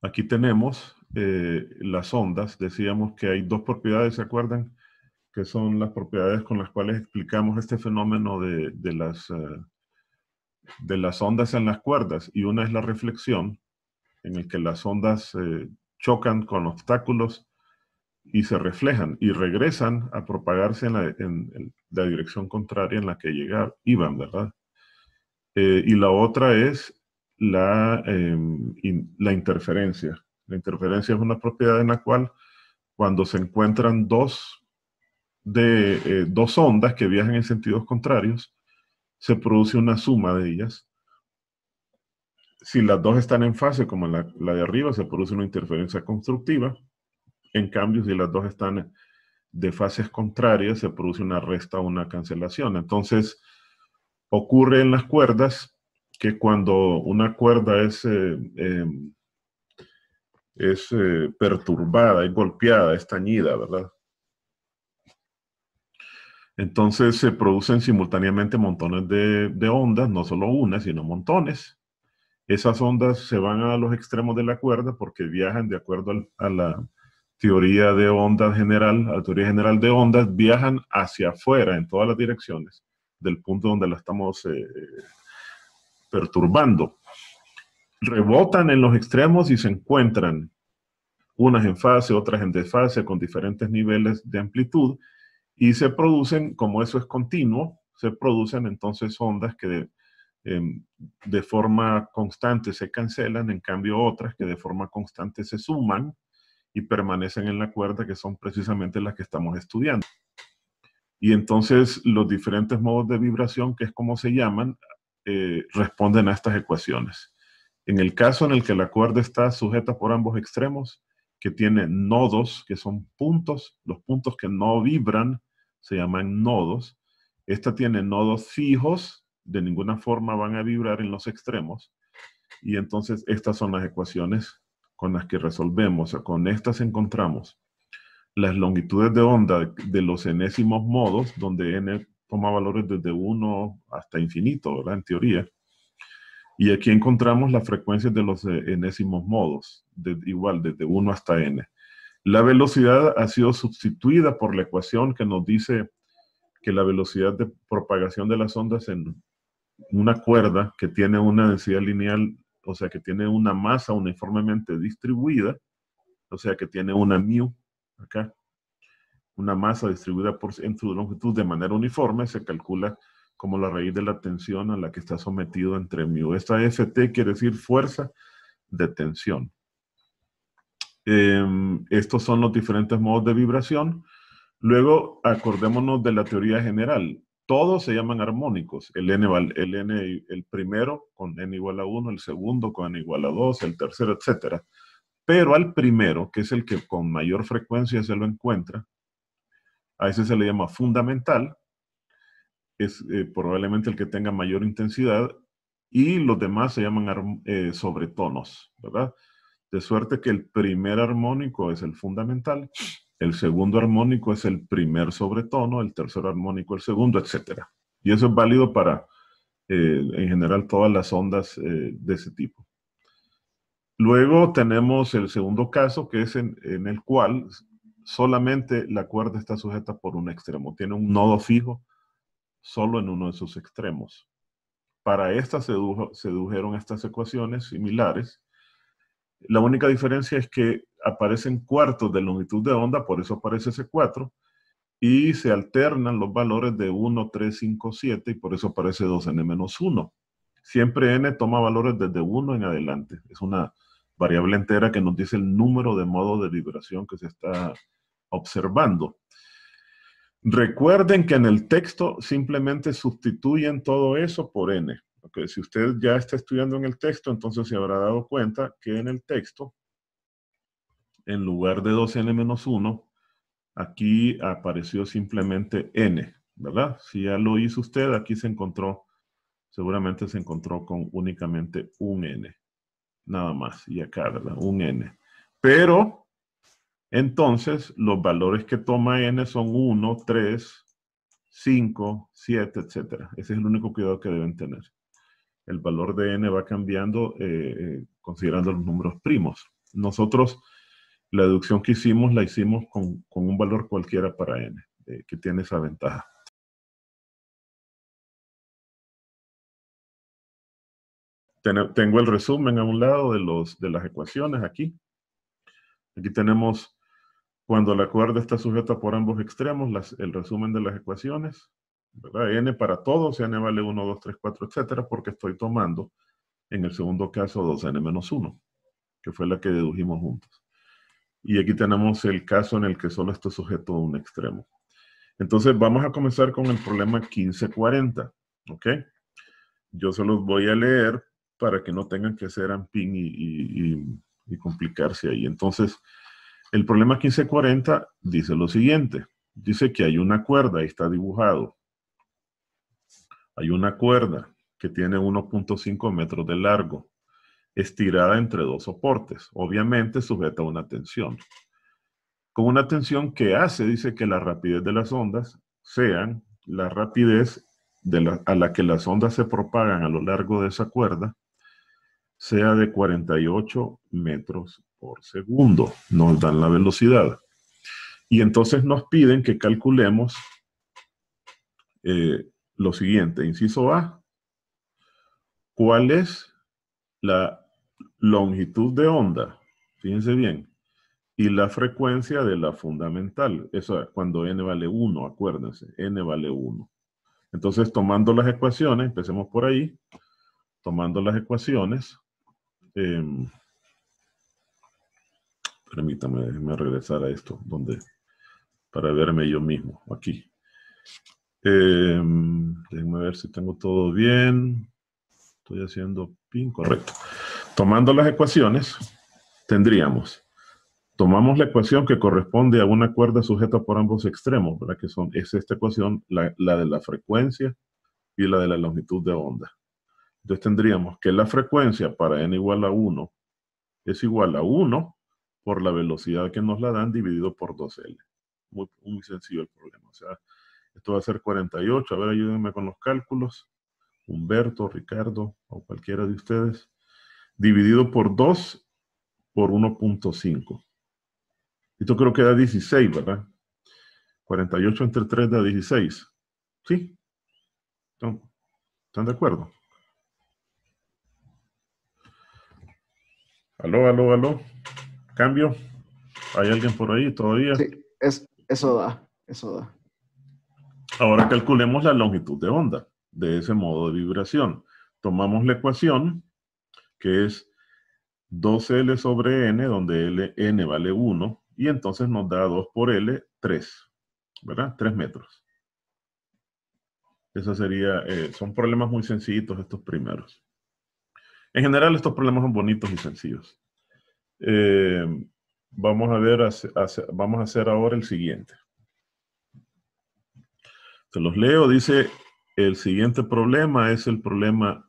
Aquí tenemos las ondas. Decíamos que hay dos propiedades, ¿se acuerdan? Que son las propiedades con las cuales explicamos este fenómeno de las ondas en las cuerdas. Y una es la reflexión, en el que las ondas chocan con obstáculos y se reflejan y regresan a propagarse en la dirección contraria en la que iban, ¿verdad? Y la otra es la interferencia. La interferencia es una propiedad en la cual cuando se encuentran dos ondas que viajan en sentidos contrarios, se produce una suma de ellas. Si las dos están en fase, como la de arriba, se produce una interferencia constructiva. En cambio, si las dos están de fases contrarias, se produce una resta o una cancelación. Entonces, ocurre en las cuerdas que cuando una cuerda es perturbada, es golpeada, es tañida, ¿verdad? Entonces se producen simultáneamente montones de ondas, no solo una, sino montones. Esas ondas se van a los extremos de la cuerda porque viajan de acuerdo a la teoría de ondas general, a la teoría general de ondas, viajan hacia afuera en todas las direcciones del punto donde la estamos perturbando. Rebotan en los extremos y se encuentran unas en fase, otras en desfase, con diferentes niveles de amplitud, y se producen, como eso es continuo, se producen entonces ondas que de forma constante se cancelan, en cambio otras que de forma constante se suman y permanecen en la cuerda, que son precisamente las que estamos estudiando. Y entonces los diferentes modos de vibración, que es como se llaman, responden a estas ecuaciones. En el caso en el que la cuerda está sujeta por ambos extremos, que tiene nodos, que son puntos, los puntos que no vibran se llaman nodos. Esta tiene nodos fijos, de ninguna forma van a vibrar en los extremos. Y entonces estas son las ecuaciones con las que resolvemos. O sea, con estas encontramos las longitudes de onda de los enésimos modos, donde n toma valores desde 1 hasta infinito, ¿verdad? En teoría. Y aquí encontramos las frecuencias de los enésimos modos, igual desde 1 hasta n. La velocidad ha sido sustituida por la ecuación que nos dice que la velocidad de propagación de las ondas en una cuerda que tiene una densidad lineal, o sea, que tiene una masa uniformemente distribuida, o sea, que tiene una mu acá, una masa distribuida en su longitud de manera uniforme, se calcula como la raíz de la tensión a la que está sometido entre mu. Esta Ft quiere decir fuerza de tensión. Estos son los diferentes modos de vibración. Luego, acordémonos de la teoría general. Todos se llaman armónicos. El primero con n igual a 1, el segundo con n igual a 2, el tercero, etc. Pero al primero, que es el que con mayor frecuencia se lo encuentra, a ese se le llama fundamental, es probablemente el que tenga mayor intensidad, y los demás se llaman sobretonos, ¿verdad? De suerte que el primer armónico es el fundamental, el segundo armónico es el primer sobretono, el tercer armónico el segundo, etc. Y eso es válido para, en general, todas las ondas de ese tipo. Luego tenemos el segundo caso, que es en el cual solamente la cuerda está sujeta por un extremo. Tiene un nodo fijo solo en uno de sus extremos. Para esta se dedujeron estas ecuaciones similares. La única diferencia es que aparecen cuartos de longitud de onda, por eso aparece ese 4, y se alternan los valores de 1, 3, 5, 7, y por eso aparece 2n-1. Siempre n toma valores desde 1 en adelante. Es una variable entera que nos dice el número de modos de vibración que se está observando. Recuerden que en el texto simplemente sustituyen todo eso por n. Okay, si usted ya está estudiando en el texto, entonces se habrá dado cuenta que en el texto, en lugar de 2n-1, aquí apareció simplemente n, ¿verdad? Si ya lo hizo usted, aquí se encontró, seguramente se encontró con únicamente un n, nada más, y acá, ¿verdad? Un n. Pero, entonces, los valores que toma n son 1, 3, 5, 7, etc. Ese es el único cuidado que deben tener. El valor de n va cambiando considerando los números primos. Nosotros la deducción que hicimos, la hicimos con un valor cualquiera para n, que tiene esa ventaja. Tengo el resumen a un lado de las ecuaciones aquí. Aquí tenemos cuando la cuerda está sujeta por ambos extremos, el resumen de las ecuaciones, ¿verdad? N para todos, n vale 1, 2, 3, 4, etcétera, porque estoy tomando, en el segundo caso, 2n menos 1, que fue la que dedujimos juntos. Y aquí tenemos el caso en el que solo está sujeto a un extremo. Entonces, vamos a comenzar con el problema 1540, ¿ok? Yo se los voy a leer para que no tengan que hacer amping y complicarse ahí. Entonces, el problema 1540 dice lo siguiente. Dice que hay una cuerda, ahí está dibujado. Hay una cuerda que tiene 1.5 metros de largo, estirada entre dos soportes, obviamente sujeta a una tensión. Con una tensión que hace, dice que la rapidez de las ondas sean la rapidez a la que las ondas se propagan a lo largo de esa cuerda, sea de 48 metros por segundo. Nos dan la velocidad. Y entonces nos piden que calculemos lo siguiente. Inciso A, ¿cuál es la longitud de onda? Fíjense bien. Y la frecuencia de la fundamental. Eso es cuando n vale 1, acuérdense. N vale 1. Entonces, tomando las ecuaciones, empecemos por ahí. Tomando las ecuaciones. Permítame, déjenme regresar a esto, para verme yo mismo, aquí. Déjenme ver si tengo todo bien. Estoy haciendo pin correcto. Tomando las ecuaciones, tendríamos, tomamos la ecuación que corresponde a una cuerda sujeta por ambos extremos, ¿verdad? Es esta ecuación, la de la frecuencia y la de la longitud de onda. Entonces tendríamos que la frecuencia para n igual a 1 es igual a 1 por la velocidad que nos la dan dividido por 2L. Muy sencillo el problema. O sea, esto va a ser 48. A ver, ayúdenme con los cálculos. Humberto, Ricardo o cualquiera de ustedes. Dividido por 2 por 1.5. Esto creo que da 16, ¿verdad? 48 entre 3 da 16. ¿Sí? ¿Están de acuerdo? Aló, aló, aló. ¿Cambio? ¿Hay alguien por ahí todavía? Sí, eso da. Ahora calculemos la longitud de onda de ese modo de vibración. Tomamos la ecuación, que es 2L sobre N, donde N vale 1, y entonces nos da 2 por L, 3, ¿verdad? 3 metros. Eso sería, son problemas muy sencillitos estos primeros. En general estos problemas son bonitos y sencillos. Vamos a hacer ahora el siguiente. Se los leo, dice, el siguiente problema es el problema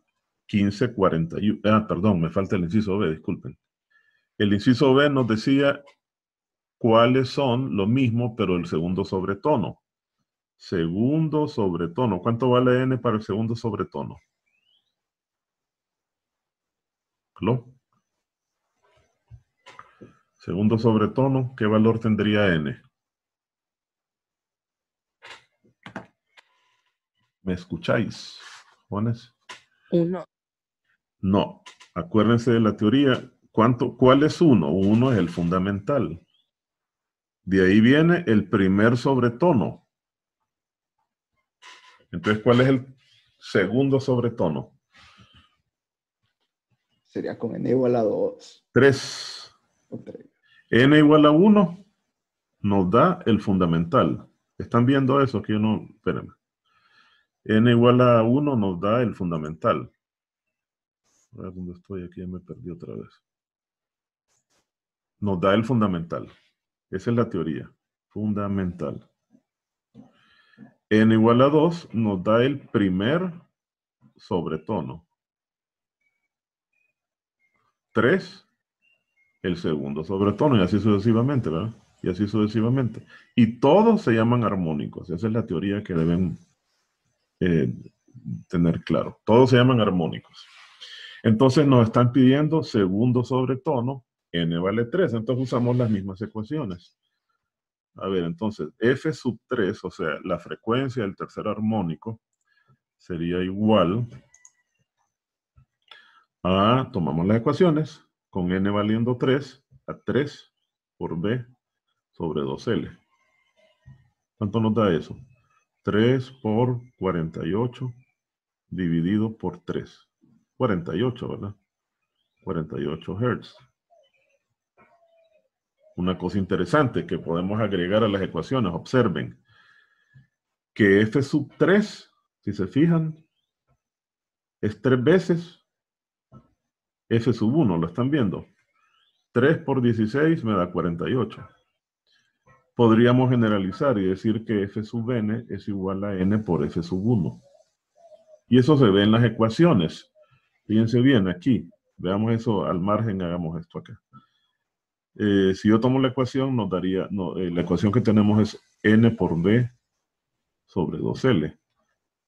1541. Perdón, me falta el inciso B, disculpen. El inciso B nos decía cuáles son lo mismo, pero el segundo sobretono. Segundo sobretono. ¿Cuánto vale n para el segundo sobretono? ¿Aló? Segundo sobretono, ¿qué valor tendría n? ¿Me escucháis, jóvenes? 1. No. Acuérdense de la teoría. ¿Cuál es 1? 1 es el fundamental. De ahí viene el primer sobretono. Entonces, ¿cuál es el segundo sobretono? Sería con n igual a 2. 3. O 3. N igual a 1 nos da el fundamental. ¿Están viendo eso? Que yo no... Espérenme. N igual a 1 nos da el fundamental. A ver dónde estoy. Aquí ya me perdí otra vez. Nos da el fundamental. Esa es la teoría. Fundamental. N igual a 2 nos da el primer sobretono. 3, el segundo sobretono, y así sucesivamente, ¿verdad? Y así sucesivamente. Y todos se llaman armónicos. Esa es la teoría que deben tener claro. Todos se llaman armónicos. Entonces nos están pidiendo segundo sobretono n vale 3. Entonces usamos las mismas ecuaciones. A ver, entonces, f sub 3, o sea, la frecuencia del tercer armónico, sería igual a, tomamos las ecuaciones, con n valiendo 3, a 3 por b sobre 2L. ¿Cuánto nos da eso? 3 por 48 dividido por 3. 48, ¿verdad? 48 Hz. Una cosa interesante que podemos agregar a las ecuaciones, observen que f sub 3, si se fijan, es 3 veces f sub 1, ¿lo están viendo? 3 por 16 me da 48. Podríamos generalizar y decir que f sub n es igual a n por f sub 1. Y eso se ve en las ecuaciones. Fíjense bien aquí. Veamos eso al margen, hagamos esto acá. Si yo tomo la ecuación, nos daría, no, la ecuación que tenemos es n por b sobre 2L.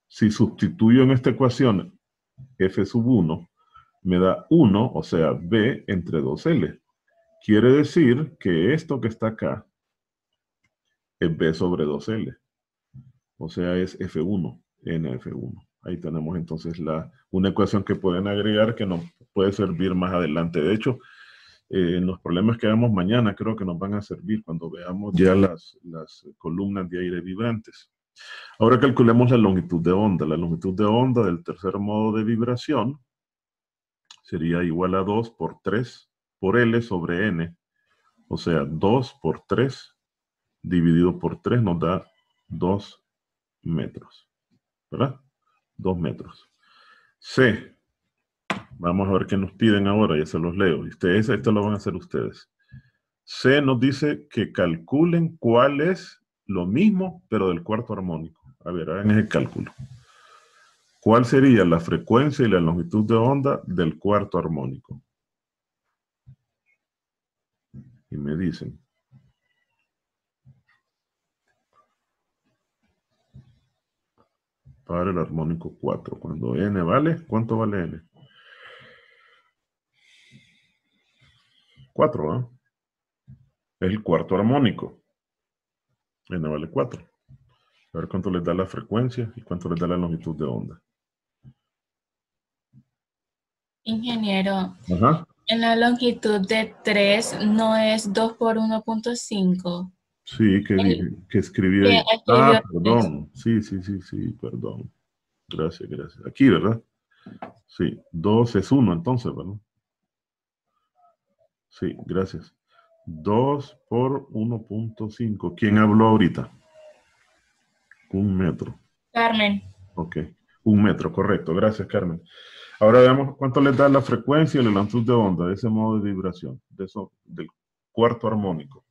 Si sustituyo en esta ecuación f sub 1, me da 1, o sea, b entre 2L. Quiere decir que esto que está acá es b sobre 2L. O sea, es F1, NF1. Ahí tenemos entonces una ecuación que pueden agregar que nos puede servir más adelante. De hecho, en los problemas que hagamos mañana creo que nos van a servir cuando veamos ya las columnas de aire vibrantes. Ahora calculemos la longitud de onda. La longitud de onda del tercer modo de vibración sería igual a 2 por 3 por L sobre N. O sea, 2 por 3 dividido por 3 nos da 2 metros. ¿Verdad? 2 metros. C. Vamos a ver qué nos piden ahora, ya se los leo. Ustedes, esto lo van a hacer ustedes. C nos dice que calculen cuál es lo mismo, pero del cuarto armónico. A ver, hagan ese cálculo. ¿Cuál sería la frecuencia y la longitud de onda del cuarto armónico? Y me dicen. Para el armónico 4. Cuando n vale, ¿cuánto vale n? 4, ¿eh? Es el cuarto armónico. N vale 4. A ver cuánto les da la frecuencia y cuánto les da la longitud de onda. Ingeniero, Ajá. en la longitud de 3 no es 2 por 1.5. Sí, que escribí Que ahí. escribió Ah, perdón. Sí, perdón. Gracias. Aquí, ¿verdad? Sí, 2 es 1 entonces, ¿verdad? Sí, gracias. 2 por 1.5. ¿Quién habló ahorita? 1 metro. Carmen. Ok, 1 metro, correcto. Gracias, Carmen. Ahora veamos cuánto les da la frecuencia y la longitud de onda de ese modo de vibración, del cuarto armónico.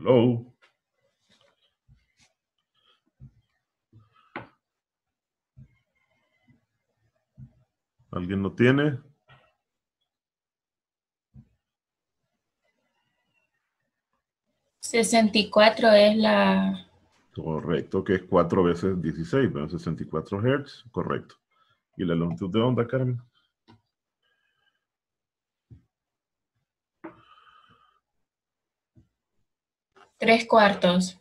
Hello. ¿Alguien lo tiene? $64 es la... Correcto, que es 4 veces 16, pero 64 Hz, correcto. ¿Y la longitud de onda, Carmen? 3/4.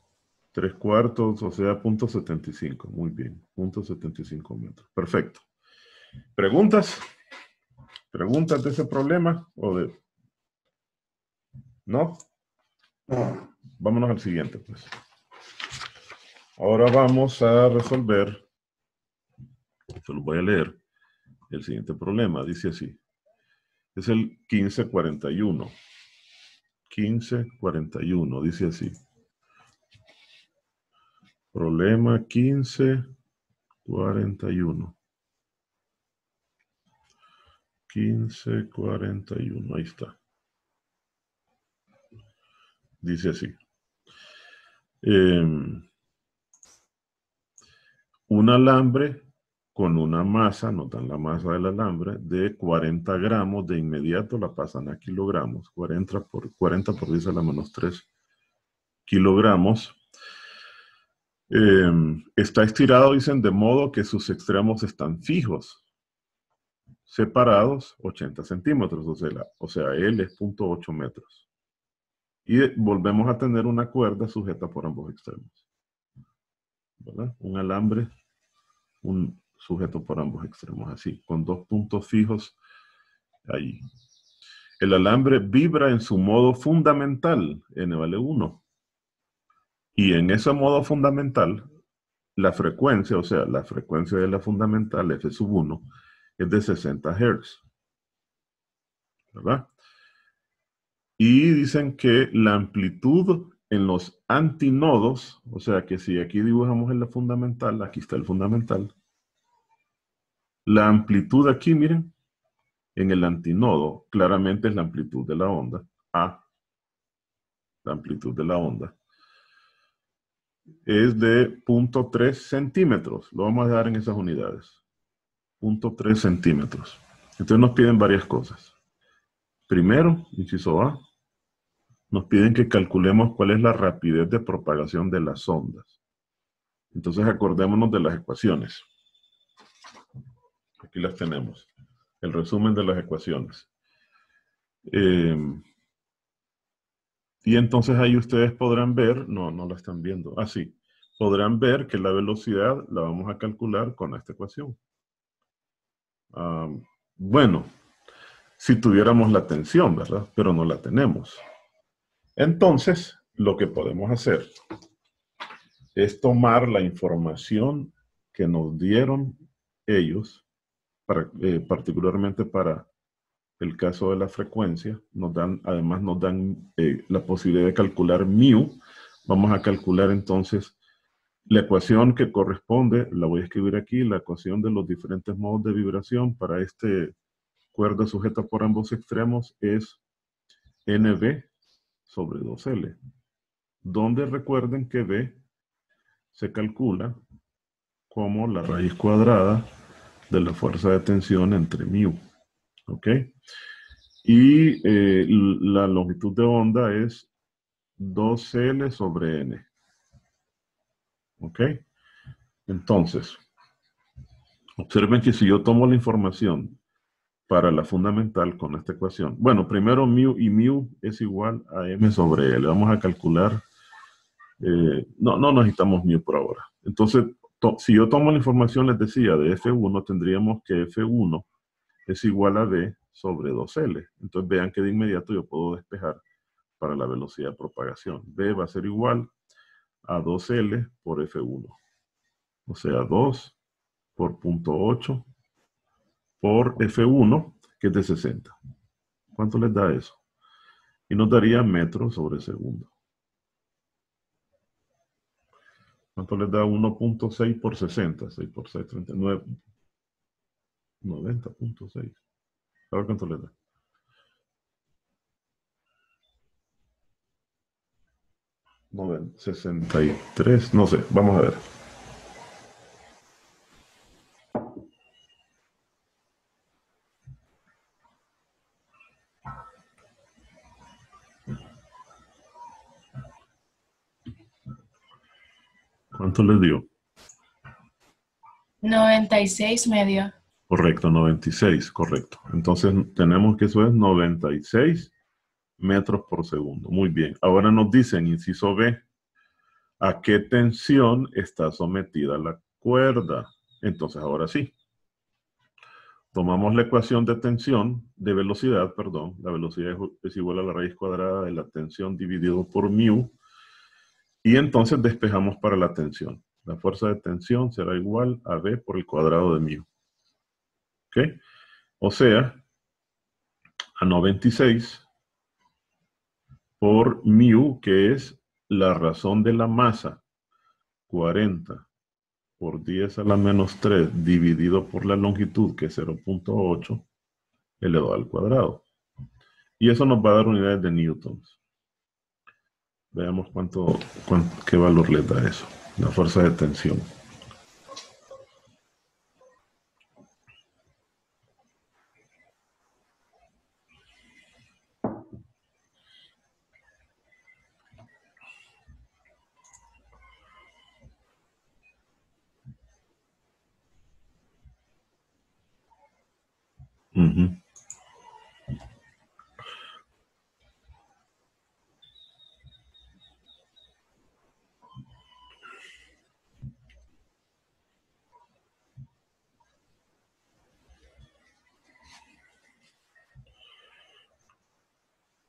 3/4, o sea, 0.75. Muy bien, 0.75 metros. Perfecto. ¿Preguntas? ¿Preguntas de ese problema? ¿No? Vámonos al siguiente, pues. Ahora vamos a resolver, se los voy a leer, el siguiente problema. Dice así. Es el 1541. 1541, dice así. Problema 1541. 1541, ahí está. Dice así. Un alambre con una masa, nos dan la masa del alambre, de 40 gramos, de inmediato la pasan a kilogramos, 40 por 10 a la menos 3 kilogramos. Está estirado, dicen, de modo que sus extremos están fijos, separados 80 centímetros, o sea, L es 0.8 metros. Y volvemos a tener una cuerda sujeta por ambos extremos, ¿verdad? Un alambre, un sujeto por ambos extremos, así, con dos puntos fijos ahí. El alambre vibra en su modo fundamental, N vale 1. Y en ese modo fundamental, la frecuencia, o sea, la frecuencia de la fundamental, F sub 1, es de 60 Hz. ¿Verdad? Y dicen que la amplitud en los antinodos, o sea que si aquí dibujamos en la fundamental, aquí está el fundamental, la amplitud aquí, miren, en el antinodo, claramente es la amplitud de la onda, A, la amplitud de la onda, es de 0.3 centímetros, lo vamos a dejar en esas unidades, 0.3 centímetros. Entonces nos piden varias cosas. Primero, inciso A, nos piden que calculemos cuál es la rapidez de propagación de las ondas. Entonces acordémonos de las ecuaciones. Aquí las tenemos. El resumen de las ecuaciones. Y entonces ahí ustedes podrán ver, no la están viendo, sí, podrán ver que la velocidad la vamos a calcular con esta ecuación. Bueno, si tuviéramos la tensión, ¿verdad? Pero no la tenemos. Entonces, lo que podemos hacer es tomar la información que nos dieron ellos, particularmente para el caso de la frecuencia, además nos dan la posibilidad de calcular mu. Vamos a calcular entonces la ecuación que corresponde, la voy a escribir aquí, la ecuación de los diferentes modos de vibración para este cuerda sujeta por ambos extremos es NB sobre 2L, donde recuerden que B se calcula como la raíz cuadrada de la fuerza de tensión entre mu. ¿Ok? Y la longitud de onda es 2L sobre N. ¿Ok? Entonces, observen que si yo tomo la información para la fundamental con esta ecuación, bueno, primero mu y mu es igual a M sobre L. Vamos a calcular, no necesitamos mu por ahora. Entonces, si yo tomo la información, les decía, de F1, tendríamos que F1 es igual a B sobre 2L. Entonces vean que de inmediato yo puedo despejar para la velocidad de propagación. B va a ser igual a 2L por F1. O sea, 2 por 0.8 por F1, que es de 60. ¿Cuánto les da eso? Y nos daría metros sobre segundo. ¿Cuánto les da 1.6 por 60? 6 por 6, 39. 90.6. A ver cuánto les da. 63, no sé, vamos a ver. ¿Cuánto les dio? 96 medio. Correcto, 96, correcto. Entonces tenemos que eso es 96 metros por segundo. Muy bien. Ahora nos dicen, inciso B, ¿a qué tensión está sometida la cuerda? Entonces ahora sí. Tomamos la ecuación de tensión, de velocidad, perdón. La velocidad es igual a la raíz cuadrada de la tensión dividido por mu. Y entonces despejamos para la tensión. La fuerza de tensión será igual a B por el cuadrado de mu. ¿Ok? O sea, a 96 por mu, que es la razón de la masa, 40 por 10 a la menos 3 dividido por la longitud, que es 0.8, elevado al cuadrado. Y eso nos va a dar unidades de newtons. Veamos qué valor le da eso. La fuerza de tensión. Ujú.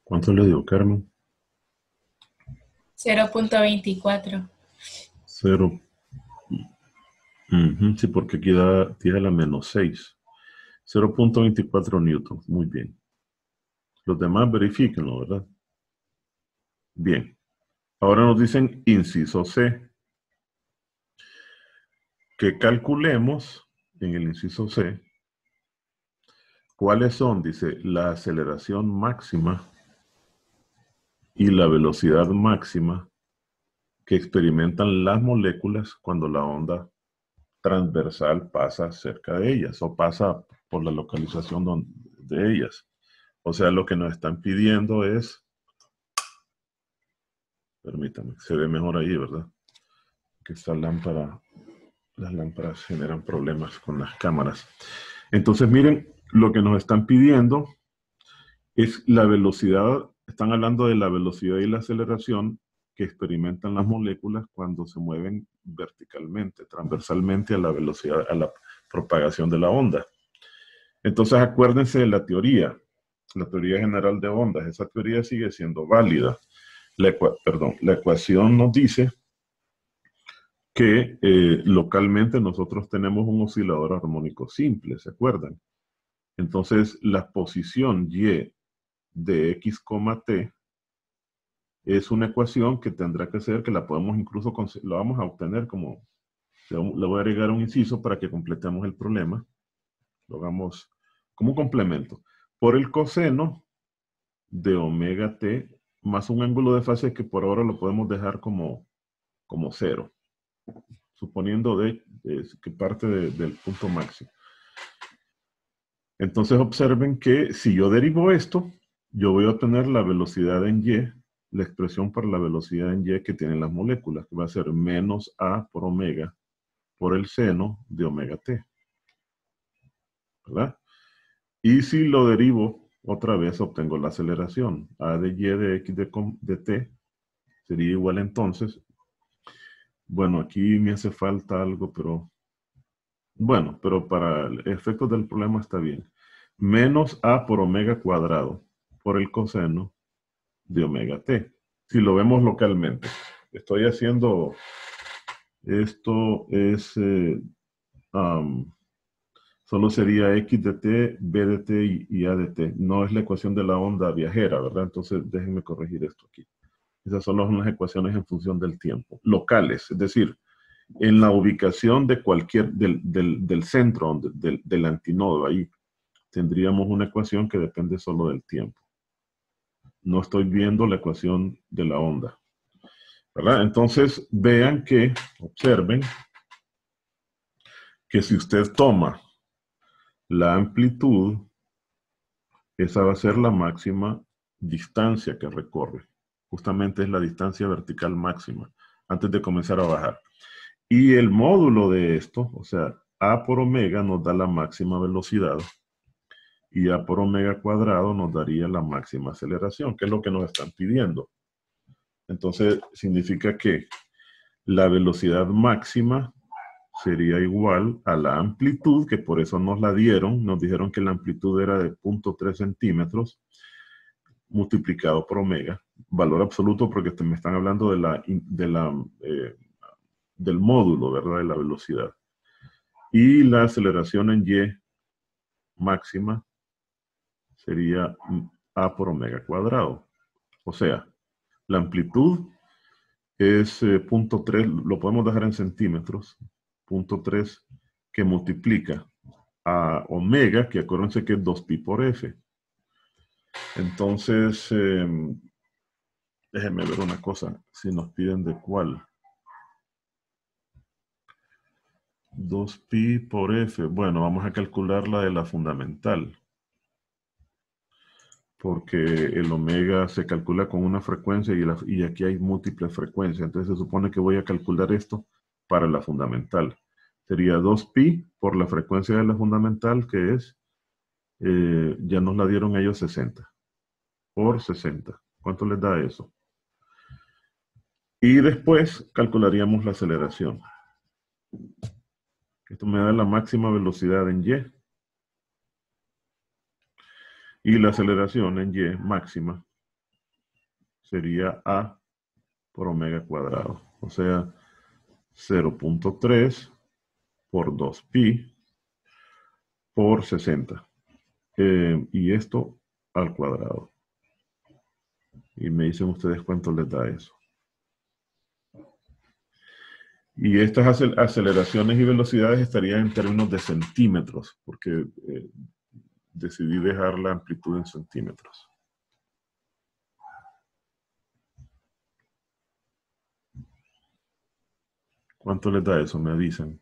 ¿Cuánto le dio, Carmen? 0.24. 0. Sí, porque aquí tiene la menos 6. 0.24 newtons. Muy bien. Los demás verifíquenlo, ¿verdad? Bien. Ahora nos dicen inciso C. Que calculemos en el inciso C cuáles son, dice, la aceleración máxima y la velocidad máxima que experimentan las moléculas cuando la onda transversal pasa cerca de ellas o pasa por la localización de ellas. O sea, lo que nos están pidiendo es, permítame, se ve mejor ahí, ¿verdad? Que esta lámpara, las lámparas generan problemas con las cámaras. Entonces, miren, lo que nos están pidiendo es la velocidad, están hablando de la velocidad y la aceleración que experimentan las moléculas cuando se mueven verticalmente, transversalmente a la velocidad, a la propagación de la onda. Entonces acuérdense de la teoría general de ondas. Esa teoría sigue siendo válida. La ecuación nos dice que localmente nosotros tenemos un oscilador armónico simple, ¿se acuerdan? Entonces la posición Y de x, t es una ecuación que tendrá que ser, que la podemos incluso, la vamos a obtener como, le voy a agregar un inciso para que completemos el problema, lo hagamos como un complemento, por el coseno de omega t más un ángulo de fase que por ahora lo podemos dejar como 0, suponiendo que parte del punto máximo. Entonces observen que si yo derivo esto, yo voy a obtener la velocidad en y, la expresión para la velocidad en y que tienen las moléculas, que va a ser menos a por omega por el seno de omega t. ¿Verdad? Y si lo derivo, otra vez obtengo la aceleración. A de y de x de t sería igual entonces. Bueno, aquí me hace falta algo, pero bueno, pero para el efecto del problema está bien. Menos a por omega cuadrado por el coseno de omega t. Si lo vemos localmente. Estoy haciendo, esto es, solo sería x de t, b de t y a de t. No es la ecuación de la onda viajera, ¿verdad? Entonces déjenme corregir esto aquí. Esas solo son las ecuaciones en función del tiempo. Locales, es decir, en la ubicación de cualquier, del centro, del antinodo, ahí tendríamos una ecuación que depende solo del tiempo. No estoy viendo la ecuación de la onda, ¿verdad? Entonces, vean que, observen, que si usted toma la amplitud, esa va a ser la máxima distancia que recorre. Justamente es la distancia vertical máxima, antes de comenzar a bajar. Y el módulo de esto, o sea, a por omega nos da la máxima velocidad y a por omega cuadrado nos daría la máxima aceleración, que es lo que nos están pidiendo. Entonces, significa que la velocidad máxima sería igual a la amplitud, que por eso nos la dieron. Nos dijeron que la amplitud era de 0.3 centímetros multiplicado por omega. Valor absoluto porque me están hablando del módulo, ¿verdad? De la velocidad. Y la aceleración en y máxima sería a por omega cuadrado. O sea, la amplitud es 0.3, lo podemos dejar en centímetros, 0.3 que multiplica a omega, que acuérdense que es 2pi por f. Entonces, Déjenme ver una cosa, si nos piden de cuál. 2pi por f. Bueno, vamos a calcular la de la fundamental. Porque el omega se calcula con una frecuencia y aquí hay múltiples frecuencias. Entonces se supone que voy a calcular esto para la fundamental. Sería 2pi por la frecuencia de la fundamental, que es, ya nos la dieron ellos 60. Por 60. ¿Cuánto les da eso? Y después calcularíamos la aceleración. Esto me da la máxima velocidad en y. Y la aceleración en y máxima sería a por omega cuadrado. O sea, 0.3 por 2pi por 60. Y esto al cuadrado. Y me dicen ustedes cuánto les da eso. Y estas aceleraciones y velocidades estarían en términos de centímetros, porque decidí dejar la amplitud en centímetros. ¿Cuánto les da eso? Me avisan.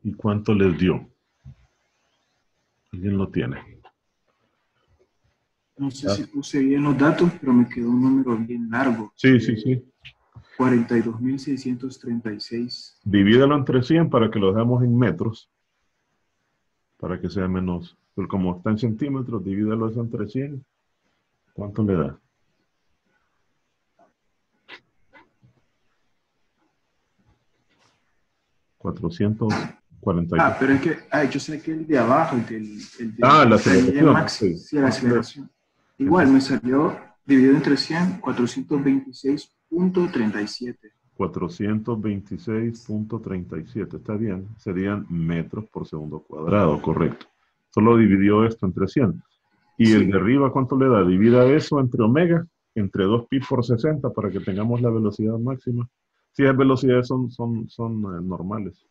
¿Y cuánto les dio? ¿Alguien lo tiene? No sé si puse bien los datos, pero me quedó un número bien largo. Sí, sí, sí. 42.636. Divídalo entre 100 para que lo dejemos en metros. Para que sea menos. Pero como está en centímetros, divídalo eso entre 100. ¿Cuánto le da? 440. Pero es que, yo sé que el de abajo, el de la aceleración. Sí, la aceleración. Igual me salió dividido entre 100, 426.37. 426.37, está bien. Serían metros por segundo cuadrado, correcto. Solo dividió esto entre 100. Y sí. El de arriba, ¿cuánto le da? Divida eso entre omega, entre 2pi por 60, para que tengamos la velocidad máxima. Si las velocidades son normales.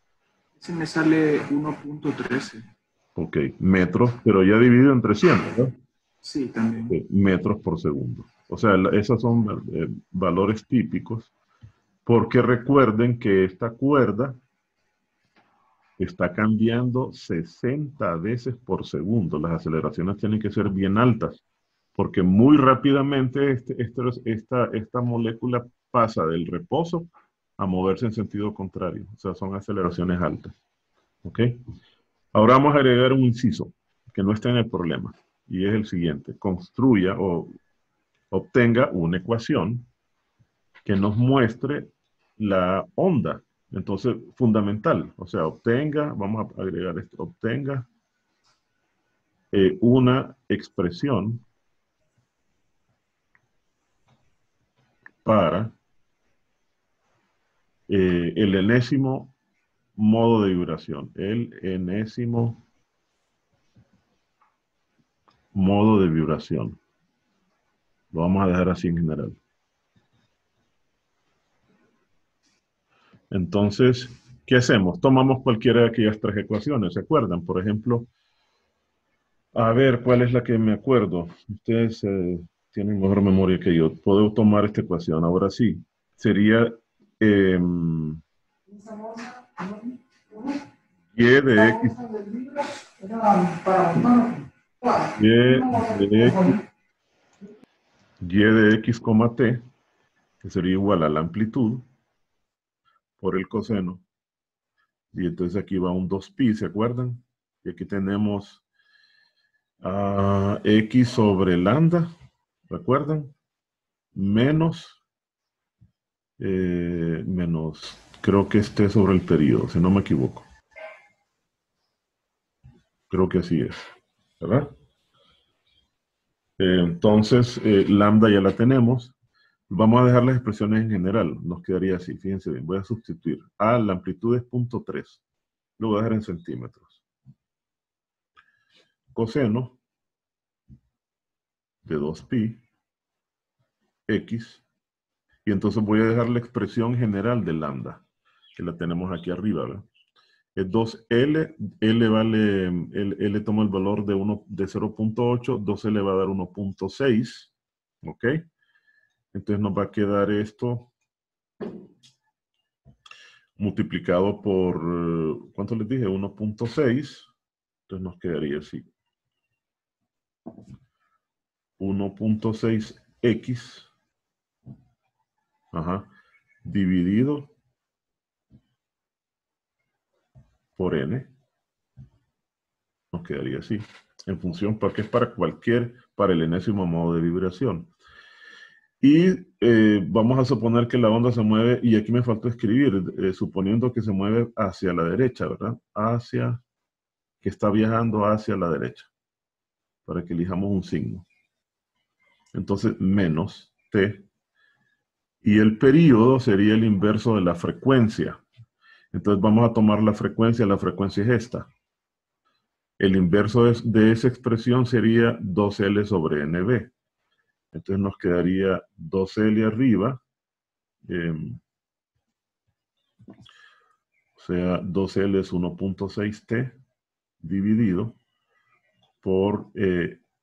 Ese me sale 1.13. Ok, metros, pero ya dividido entre 100, ¿verdad? Sí, también. Okay, metros por segundo. O sea, esos son valores típicos, porque recuerden que esta cuerda está cambiando 60 veces por segundo. Las aceleraciones tienen que ser bien altas, porque muy rápidamente esta molécula pasa del reposo a moverse en sentido contrario. O sea, son aceleraciones altas. ¿Ok? Ahora vamos a agregar un inciso que no está en el problema, y es el siguiente. Construya o obtenga una ecuación que nos muestre la onda. Entonces, fundamental. O sea, obtenga, vamos a agregar esto, obtenga una expresión para el enésimo modo de vibración. El enésimo modo de vibración. Lo vamos a dejar así en general. Entonces, ¿qué hacemos? Tomamos cualquiera de aquellas tres ecuaciones, ¿se acuerdan? Por ejemplo, a ver, ¿cuál es la que me acuerdo? Ustedes tienen mejor memoria que yo. Puedo tomar esta ecuación. Ahora sí, sería y de x. Y de x, t, que sería igual a la amplitud por el coseno. Y entonces aquí va un 2pi, ¿se acuerdan? Y aquí tenemos x sobre lambda, ¿recuerdan? Menos, creo que esté sobre el periodo, si no me equivoco. Creo que así es, ¿verdad? Entonces, lambda ya la tenemos. Vamos a dejar las expresiones en general. Nos quedaría así. Fíjense bien. Voy a sustituir. A, la amplitud es 0.3. Lo voy a dejar en centímetros. Coseno de 2pi x. Y entonces voy a dejar la expresión general de lambda, que la tenemos aquí arriba, ¿verdad? Es 2L, L vale, L toma el valor de 0.8, 2L va a dar 1.6, ¿ok? Entonces nos va a quedar esto multiplicado por, ¿cuánto les dije? 1.6, entonces nos quedaría así. 1.6x, dividido por n, nos quedaría así, en función, porque es para el enésimo modo de vibración. Y vamos a suponer que la onda se mueve, y aquí me faltó escribir, suponiendo que se mueve hacia la derecha, ¿verdad? Que está viajando hacia la derecha, para que elijamos un signo. Entonces, menos t, y el período sería el inverso de la frecuencia. Entonces vamos a tomar la frecuencia es esta. El inverso de esa expresión sería 2L sobre NB. Entonces nos quedaría 2L arriba, o sea, 2L es 1.6T dividido por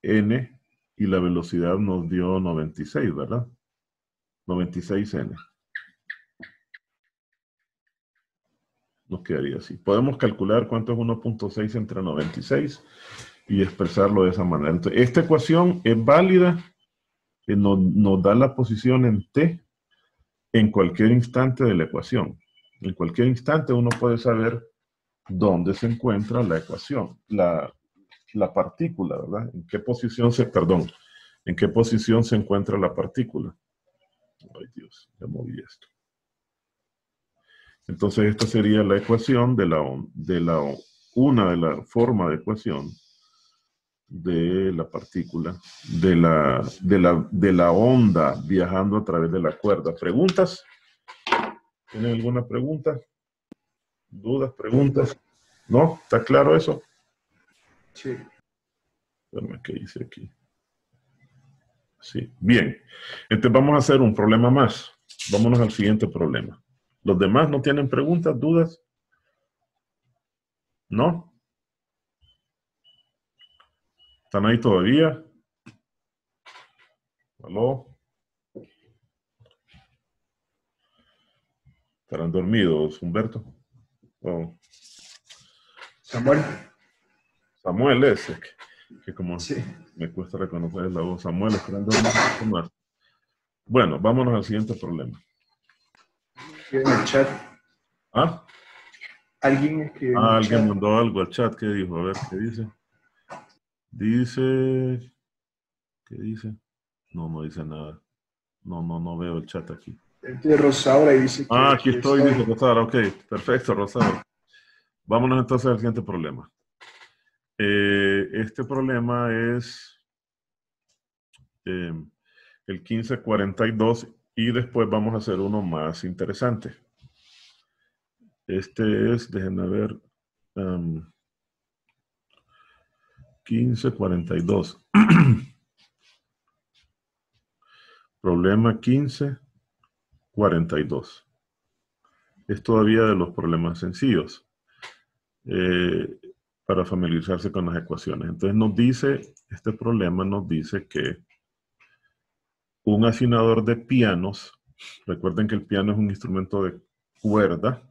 N, y la velocidad nos dio 96, ¿verdad? 96N. Nos quedaría así. Podemos calcular cuánto es 1.6 entre 96 y expresarlo de esa manera. Entonces, esta ecuación es válida, nos da la posición en T en cualquier instante de la ecuación. En cualquier instante uno puede saber dónde se encuentra la ecuación, la partícula, ¿verdad? En qué posición se encuentra la partícula. Ay, Dios, ya moví esto. Entonces esta sería la ecuación una de la forma de ecuación de la partícula, de la onda viajando a través de la cuerda. ¿Preguntas? ¿Tienen alguna pregunta? ¿Dudas? ¿Preguntas? ¿No? ¿Está claro eso? Sí. Espérame, ¿qué hice aquí? Sí, bien. Entonces vamos a hacer un problema más. Vámonos al siguiente problema. ¿Los demás no tienen preguntas, dudas? ¿No? ¿Están ahí todavía? ¿Aló? ¿Estarán dormidos, Humberto? Oh. Samuel. Samuel es, que como Sí. me cuesta reconocer la voz. Samuel, ¿estarán dormidos? Bueno, vámonos al siguiente problema. En el chat. ¿Ah? Alguien escribió en el Alguien chat. mandó algo al chat. ¿Qué dijo? A ver, ¿qué dice? ¿Qué dice? No dice nada. No veo el chat aquí. El de Rosaura y dice que... Aquí estoy, dice Rosaura. Ok, perfecto, Rosaura. Vámonos entonces al siguiente problema. Este problema es el 1542, y después vamos a hacer uno más interesante. Este es, déjenme ver, 1542. Problema 1542. Es todavía de los problemas sencillos para familiarizarse con las ecuaciones. Entonces este problema nos dice que un afinador de pianos, recuerden que el piano es un instrumento de cuerda,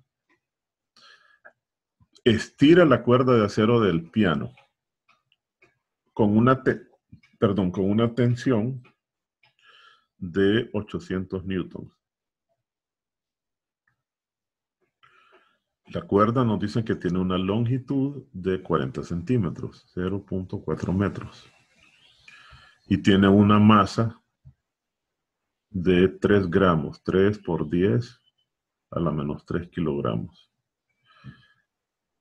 estira la cuerda de acero del piano con una tensión de 800 newtons. La cuerda nos dice que tiene una longitud de 40 centímetros, 0.4 metros. Y tiene una masa de 3 gramos, 3 por 10 a la menos 3 kilogramos.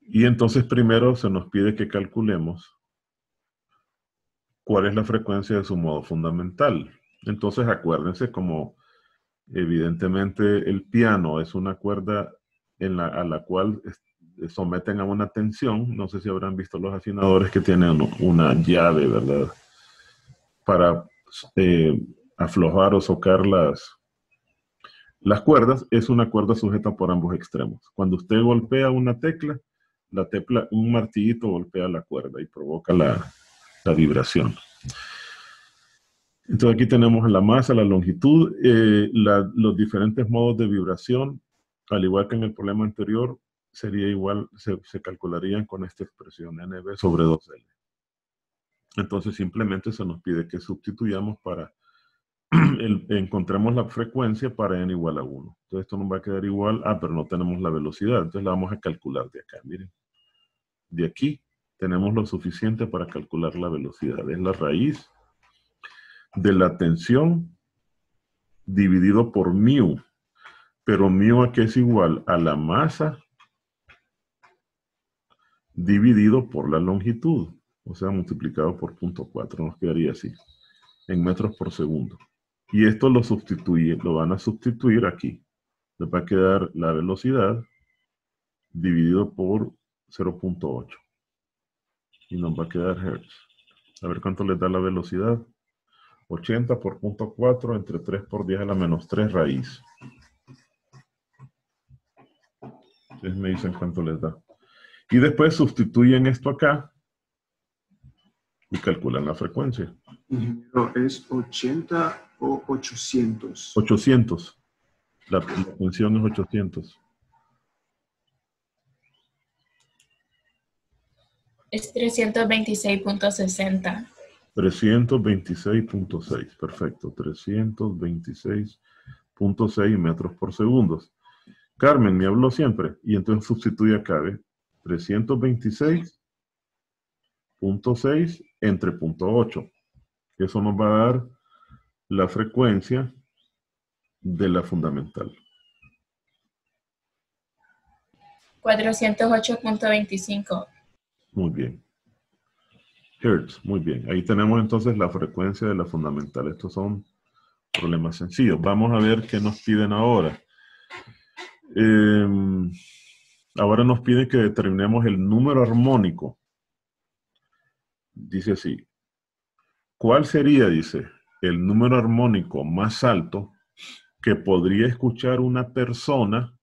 Y entonces primero se nos pide que calculemos cuál es la frecuencia de su modo fundamental. Entonces acuérdense, como Evidentemente el piano es una cuerda a la cual someten a una tensión. No sé si habrán visto los afinadores que tienen una llave, ¿verdad? Para aflojar o socar las cuerdas. Es una cuerda sujeta por ambos extremos. Cuando usted golpea una tecla, un martillito golpea la cuerda y provoca la vibración. Entonces aquí tenemos la masa, la longitud, los diferentes modos de vibración, al igual que en el problema anterior, sería igual, se calcularían con esta expresión, NB sobre 2L. Entonces simplemente se nos pide que sustituyamos para, encontremos la frecuencia para n igual a 1. Entonces esto nos va a quedar igual, pero no tenemos la velocidad, entonces la vamos a calcular de acá, miren. De aquí tenemos lo suficiente para calcular la velocidad, es la raíz de la tensión dividido por mu, pero mu aquí es igual a la masa dividido por la longitud, o sea, multiplicado por 0.4, nos quedaría así, en metros por segundo. Y esto lo van a sustituir aquí. Les va a quedar la velocidad dividido por 0.8. Y nos va a quedar hertz. A ver cuánto les da la velocidad. 80 por 0.4 entre 3 por 10 a la menos 3 raíz. Ustedes me dicen cuánto les da. Y después sustituyen esto acá y calculan la frecuencia. Ingeniero, ¿es 80 o 800? 800. La tensión es 800. Es 326.60. 326.6, perfecto, 326.6 metros por segundo. Carmen me habló siempre, y entonces sustituye acá, ¿ve? 326.6 entre 0.8. Eso nos va a dar la frecuencia de la fundamental. 408.25. Muy bien. Hertz, muy bien. Ahí tenemos entonces la frecuencia de la fundamental. Estos son problemas sencillos. Vamos a ver qué nos piden ahora. Ahora nos piden que determinemos el número armónico. Dice así. ¿Cuál sería, dice, el número armónico más alto que podría escuchar una persona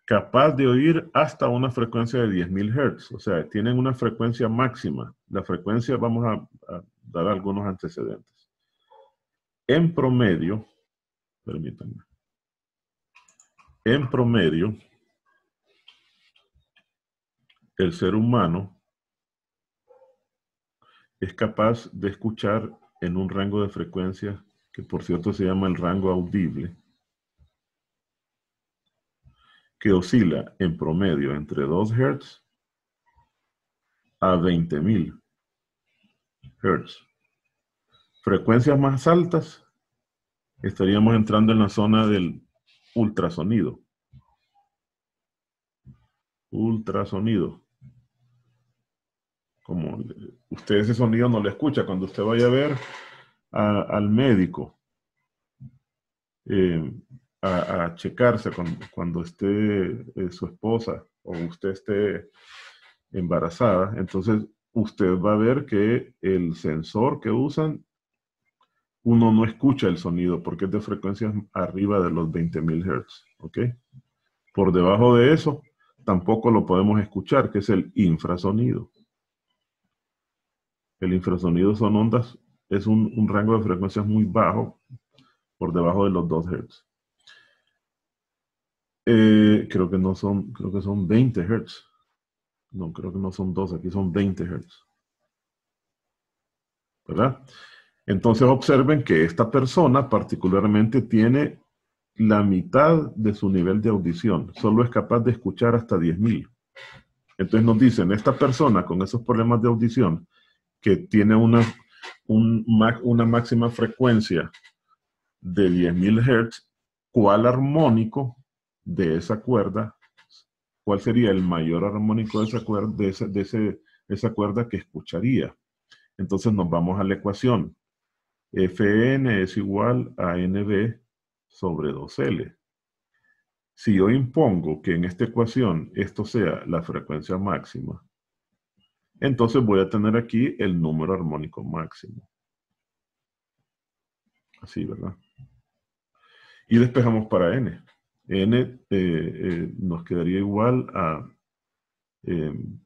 capaz de oír hasta una frecuencia de 10.000 Hz? O sea, tienen una frecuencia máxima. La frecuencia, vamos a dar algunos antecedentes. En promedio, permítanme, en promedio, el ser humano es capaz de escuchar en un rango de frecuencia que por cierto se llama el rango audible, que oscila en promedio entre 2 Hz a 20.000 Hz. Frecuencias más altas, estaríamos entrando en la zona del ultrasonido. Ultrasonido. Como usted ese sonido no lo escucha. Cuando usted vaya a ver al médico a checarse cuando esté su esposa o usted esté embarazada, entonces usted va a ver que el sensor que usan, uno no escucha el sonido porque es de frecuencias arriba de los 20.000 Hz, ¿ok? Por debajo de eso, tampoco lo podemos escuchar, que es el infrasonido. El infrasonido son ondas, es un rango de frecuencias muy bajo, por debajo de los 2 Hz. Creo que son 20 Hz. No, creo que no son 2, aquí son 20 Hz. ¿Verdad? Entonces observen que esta persona particularmente tiene la mitad de su nivel de audición. Solo es capaz de escuchar hasta 10.000. Entonces nos dicen, esta persona con esos problemas de audición, que tiene una máxima frecuencia de 10.000 Hz, ¿cuál armónico de esa cuerda, cuál sería el mayor armónico de esa cuerda, esa cuerda que escucharía? Entonces nos vamos a la ecuación. Fn es igual a NB sobre 2L. Si yo impongo que en esta ecuación esto sea la frecuencia máxima, entonces voy a tener aquí el número armónico máximo. Así, ¿verdad? Y despejamos para n. N nos quedaría igual a n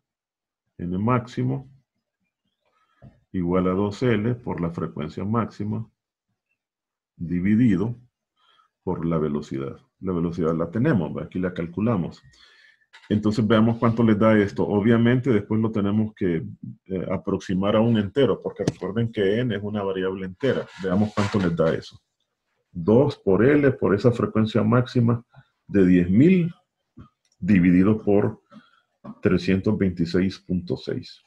máximo igual a 2L por la frecuencia máxima dividido por la velocidad. La velocidad la tenemos, aquí la calculamos. Entonces veamos cuánto les da esto. Obviamente después lo tenemos que aproximar a un entero, porque recuerden que n es una variable entera. Veamos cuánto les da eso. 2 por L por esa frecuencia máxima de 10.000 dividido por 326.6.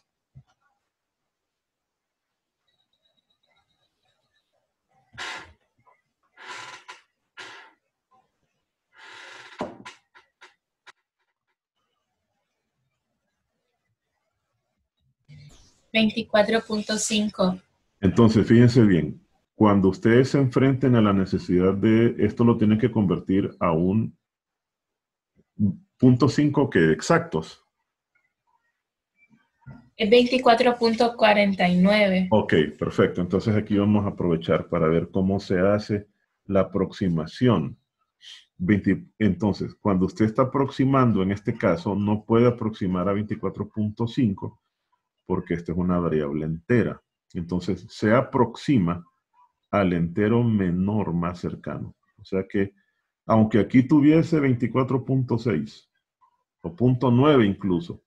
$24.5. Entonces, fíjense bien, cuando ustedes se enfrenten a la necesidad de, esto lo tienen que convertir a un 0.5 que exactos. Es 24.49. Ok, perfecto. Entonces aquí vamos a aprovechar para ver cómo se hace la aproximación. Entonces, cuando usted está aproximando, en este caso, no puede aproximar a 24.5 porque esta es una variable entera. Entonces, se aproxima al entero menor más cercano. O sea que, aunque aquí tuviese 24.6 o 0.9 incluso,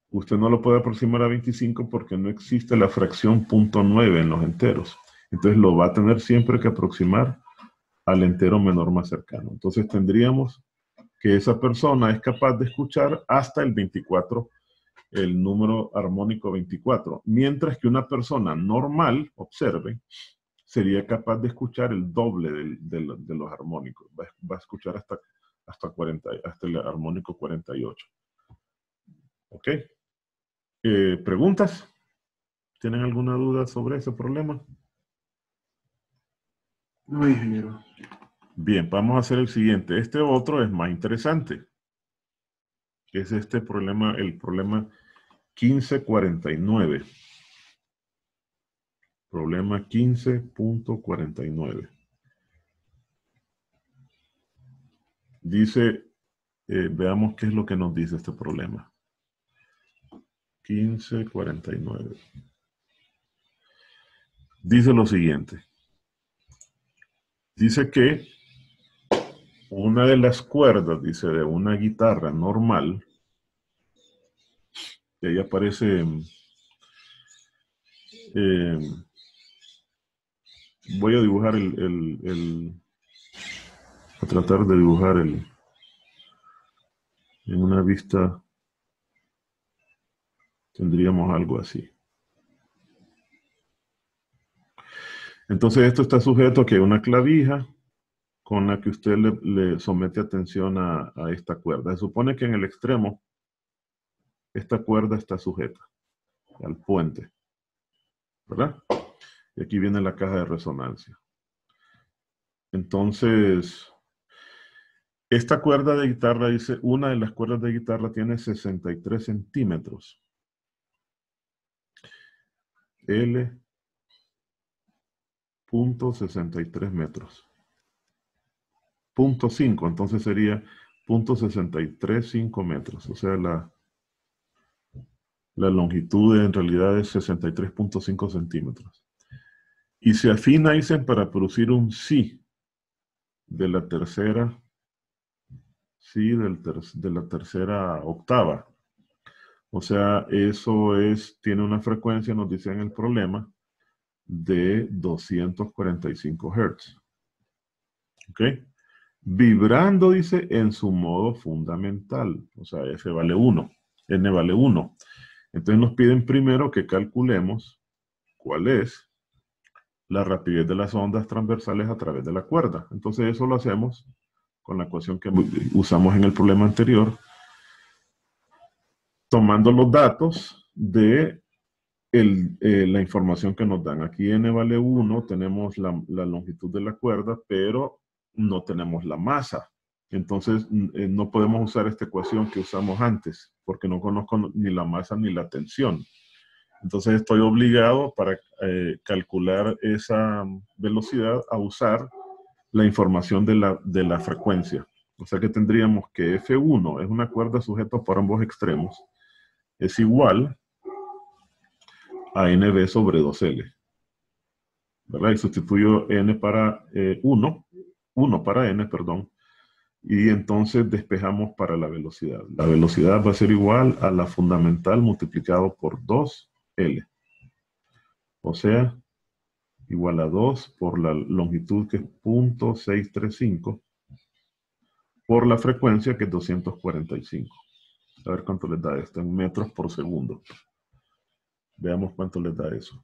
usted no lo puede aproximar a 25 porque no existe la fracción 0.9 en los enteros. Entonces, lo va a tener siempre que aproximar al entero menor más cercano. Entonces, tendríamos que esa persona es capaz de escuchar hasta el 24, el número armónico 24, mientras que una persona normal, observe, sería capaz de escuchar el doble de los armónicos. Va a escuchar hasta el armónico 48. ¿Ok? ¿Preguntas? ¿Tienen alguna duda sobre ese problema? No, ingeniero. Bien, vamos a hacer el siguiente. Este otro es más interesante. Es este problema, el problema 1549. Problema 15.49. Dice, veamos qué es lo que nos dice este problema. 1549. Dice lo siguiente. Dice que una de las cuerdas, dice, de una guitarra normal, y ahí aparece, voy a dibujar a tratar de dibujar en una vista, tendríamos algo así. Entonces esto está sujeto a que una clavija con la que usted le somete atención a esta cuerda. Se supone que en el extremo esta cuerda está sujeta al puente, ¿verdad? Y aquí viene la caja de resonancia. Entonces, esta cuerda de guitarra, dice, una de las cuerdas de guitarra tiene 63 centímetros. L.63 metros. 0.5, entonces sería 0.635 metros. O sea, la longitud en realidad es 63.5 centímetros. Y se afina, dicen, para producir un si de la tercera, de la tercera octava. O sea, eso tiene una frecuencia, nos dice en el problema, de 245 Hz. ¿Ok? Vibrando, dice, en su modo fundamental. O sea, F vale 1, N vale 1. Entonces nos piden primero que calculemos cuál es la rapidez de las ondas transversales a través de la cuerda. Entonces eso lo hacemos con la ecuación que usamos en el problema anterior, tomando los datos de la información que nos dan. Aquí N vale 1, tenemos la longitud de la cuerda, pero no tenemos la masa. Entonces, no podemos usar esta ecuación que usamos antes, porque no conozco ni la masa ni la tensión. Entonces, estoy obligado para calcular esa velocidad a usar la información de la frecuencia. O sea que tendríamos que F1 es una cuerda sujeta por ambos extremos. Es igual a NB sobre 2L. ¿Verdad? Y sustituyo N para 1 para N, perdón. Y entonces despejamos para la velocidad. La velocidad va a ser igual a la fundamental multiplicado por 2L. O sea, igual a 2 por la longitud que es 0.635 por la frecuencia que es 245. A ver cuánto les da esto en metros por segundo. Veamos cuánto les da eso.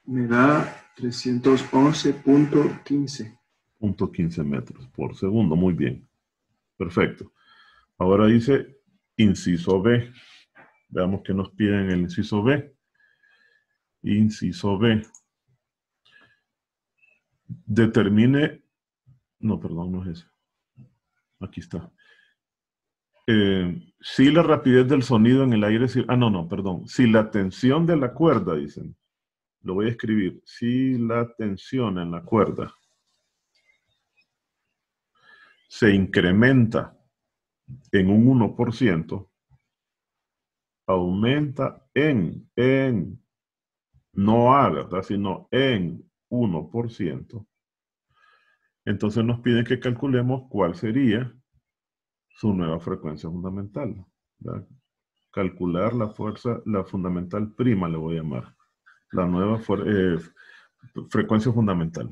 Me da 311.15. 0.15 metros por segundo. Muy bien. Perfecto. Ahora dice inciso B. Veamos qué nos piden en el inciso B. Inciso B. Determine... No, perdón, no es ese. Aquí está. Si la rapidez del sonido en el aire... perdón. Si la tensión de la cuerda, dicen. Lo voy a escribir. Si la tensión en la cuerda se incrementa en un 1%, aumenta no A, ¿verdad? Sino en 1%. Entonces nos piden que calculemos cuál sería su nueva frecuencia fundamental, ¿verdad? Calcular la fuerza, la fundamental prima le voy a llamar. La nueva frecuencia fundamental.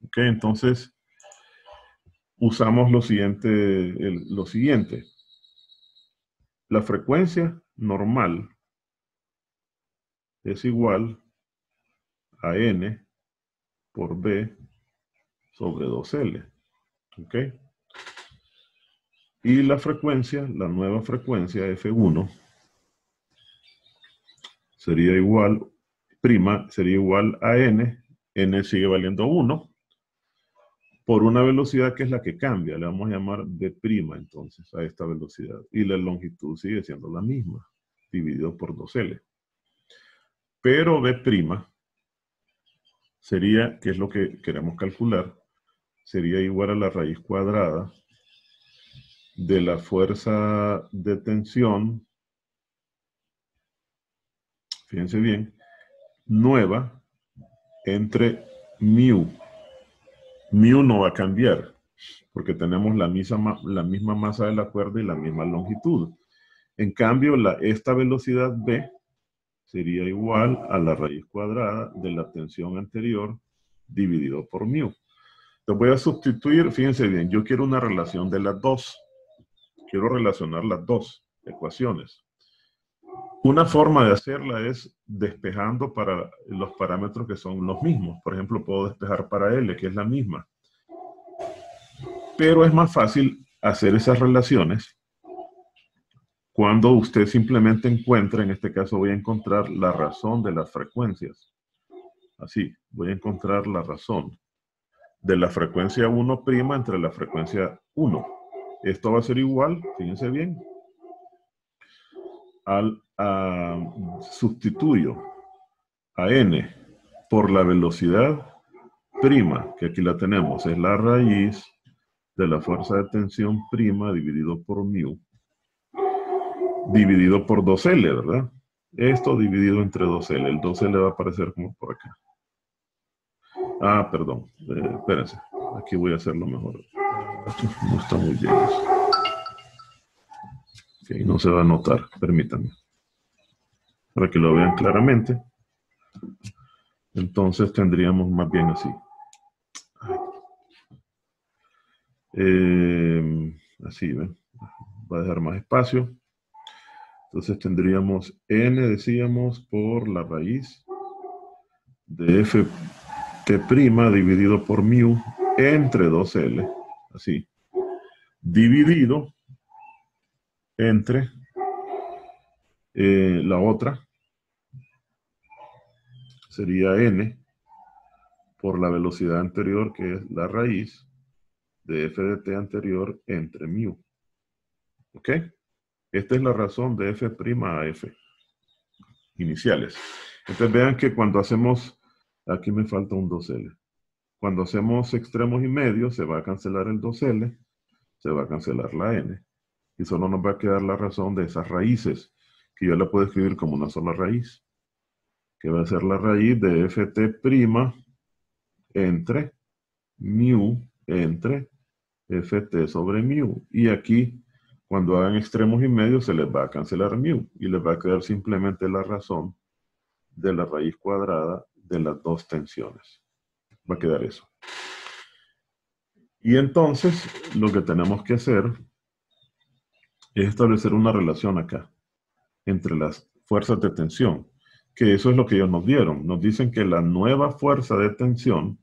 Ok, entonces usamos lo siguiente. La frecuencia normal es igual a N por B sobre 2L. ¿Ok? Y la frecuencia, la nueva frecuencia F1, sería igual a N. N sigue valiendo 1 por una velocidad que es la que cambia. Le vamos a llamar B' entonces a esta velocidad. Y la longitud sigue siendo la misma, dividido por 2L. Pero B' sería, que es lo que queremos calcular, sería igual a la raíz cuadrada de la fuerza de tensión, fíjense bien, nueva entre mu. Mu no va a cambiar, porque tenemos la misma masa de la cuerda y la misma longitud. En cambio, esta velocidad B sería igual a la raíz cuadrada de la tensión anterior dividido por mu. Entonces voy a sustituir, fíjense bien, yo quiero una relación de las dos. Quiero relacionar las dos ecuaciones. Una forma de hacerla es despejando para los parámetros que son los mismos. Por ejemplo, puedo despejar para L, que es la misma. Pero es más fácil hacer esas relaciones cuando usted simplemente encuentra, en este caso voy a encontrar la razón de las frecuencias. Así, voy a encontrar la razón de la frecuencia 1' entre la frecuencia 1. Esto va a ser igual, fíjense bien, sustituyo a N por la velocidad prima, que aquí la tenemos, es la raíz de la fuerza de tensión prima dividido por mu, dividido por 2L, ¿verdad? Esto dividido entre 2L. El 2L va a aparecer como por acá. Ah, perdón. Espérense. Aquí voy a hacerlo mejor. No está muy bien. Ok, no se va a notar. Permítanme. Para que lo vean claramente. Entonces tendríamos más bien así. Así, ¿ven? va a dejar más espacio. Entonces tendríamos n, decíamos, por la raíz de ft' dividido por mu entre 2L, así, dividido entre la otra, sería n, por la velocidad anterior, que es la raíz de f de t anterior entre mu. ¿Ok? Esta es la razón de f' a f, iniciales. Entonces vean que cuando hacemos, aquí me falta un 2L. Cuando hacemos extremos y medios, se va a cancelar el 2L, se va a cancelar la n, y solo nos va a quedar la razón de esas raíces, que yo la puedo escribir como una sola raíz, que va a ser la raíz de ft' entre mu entre ft sobre mu. Y aquí, cuando hagan extremos y medios, se les va a cancelar mu, y les va a quedar simplemente la razón de la raíz cuadrada de las dos tensiones. Va a quedar eso. Y entonces, lo que tenemos que hacer es establecer una relación acá entre las fuerzas de tensión, que eso es lo que ellos nos dieron. Nos dicen que la nueva fuerza de tensión,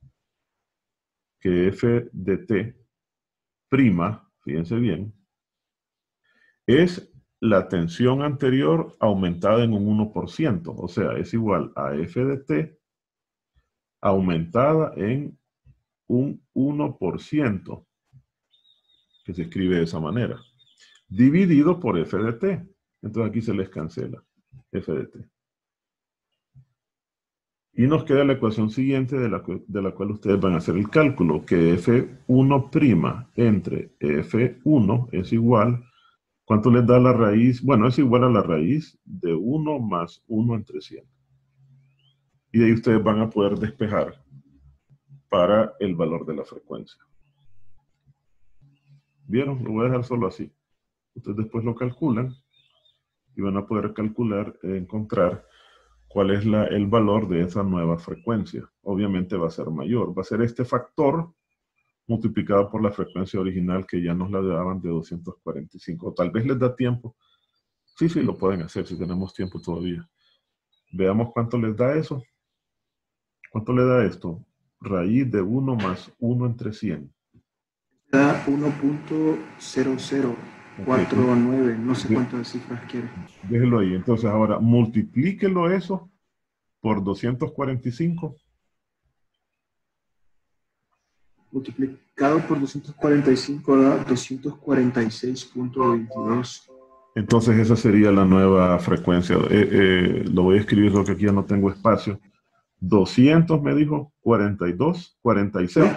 que F de T prima, fíjense bien, es la tensión anterior aumentada en un 1%, o sea, es igual a F de T aumentada en un 1%, que se escribe de esa manera, dividido por F de T. Entonces aquí se les cancela F de T. Y nos queda la ecuación siguiente de la cual ustedes van a hacer el cálculo, que F1' entre F1 es igual, ¿cuánto les da la raíz? Bueno, es igual a la raíz de 1 más 1 entre 100. Y de ahí ustedes van a poder despejar para el valor de la frecuencia. ¿Vieron? Lo voy a dejar solo así. Ustedes después lo calculan y van a poder calcular, encontrar cuál es el valor de esa nueva frecuencia. Obviamente va a ser mayor. Va a ser este factor multiplicado por la frecuencia original que ya nos la daban de 245. O tal vez les da tiempo. Sí, lo pueden hacer si tenemos tiempo todavía. Veamos cuánto les da eso. ¿Cuánto le da esto? Raíz de 1 más 1 entre 100. Da 1.0049, no sé cuántas cifras quiere. Déjelo ahí. Entonces ahora multiplíquelo eso por 245. Multiplicado por 245 da 246.22. Entonces esa sería la nueva frecuencia. Lo voy a escribir porque aquí ya no tengo espacio. 200 me dijo, 42, 46.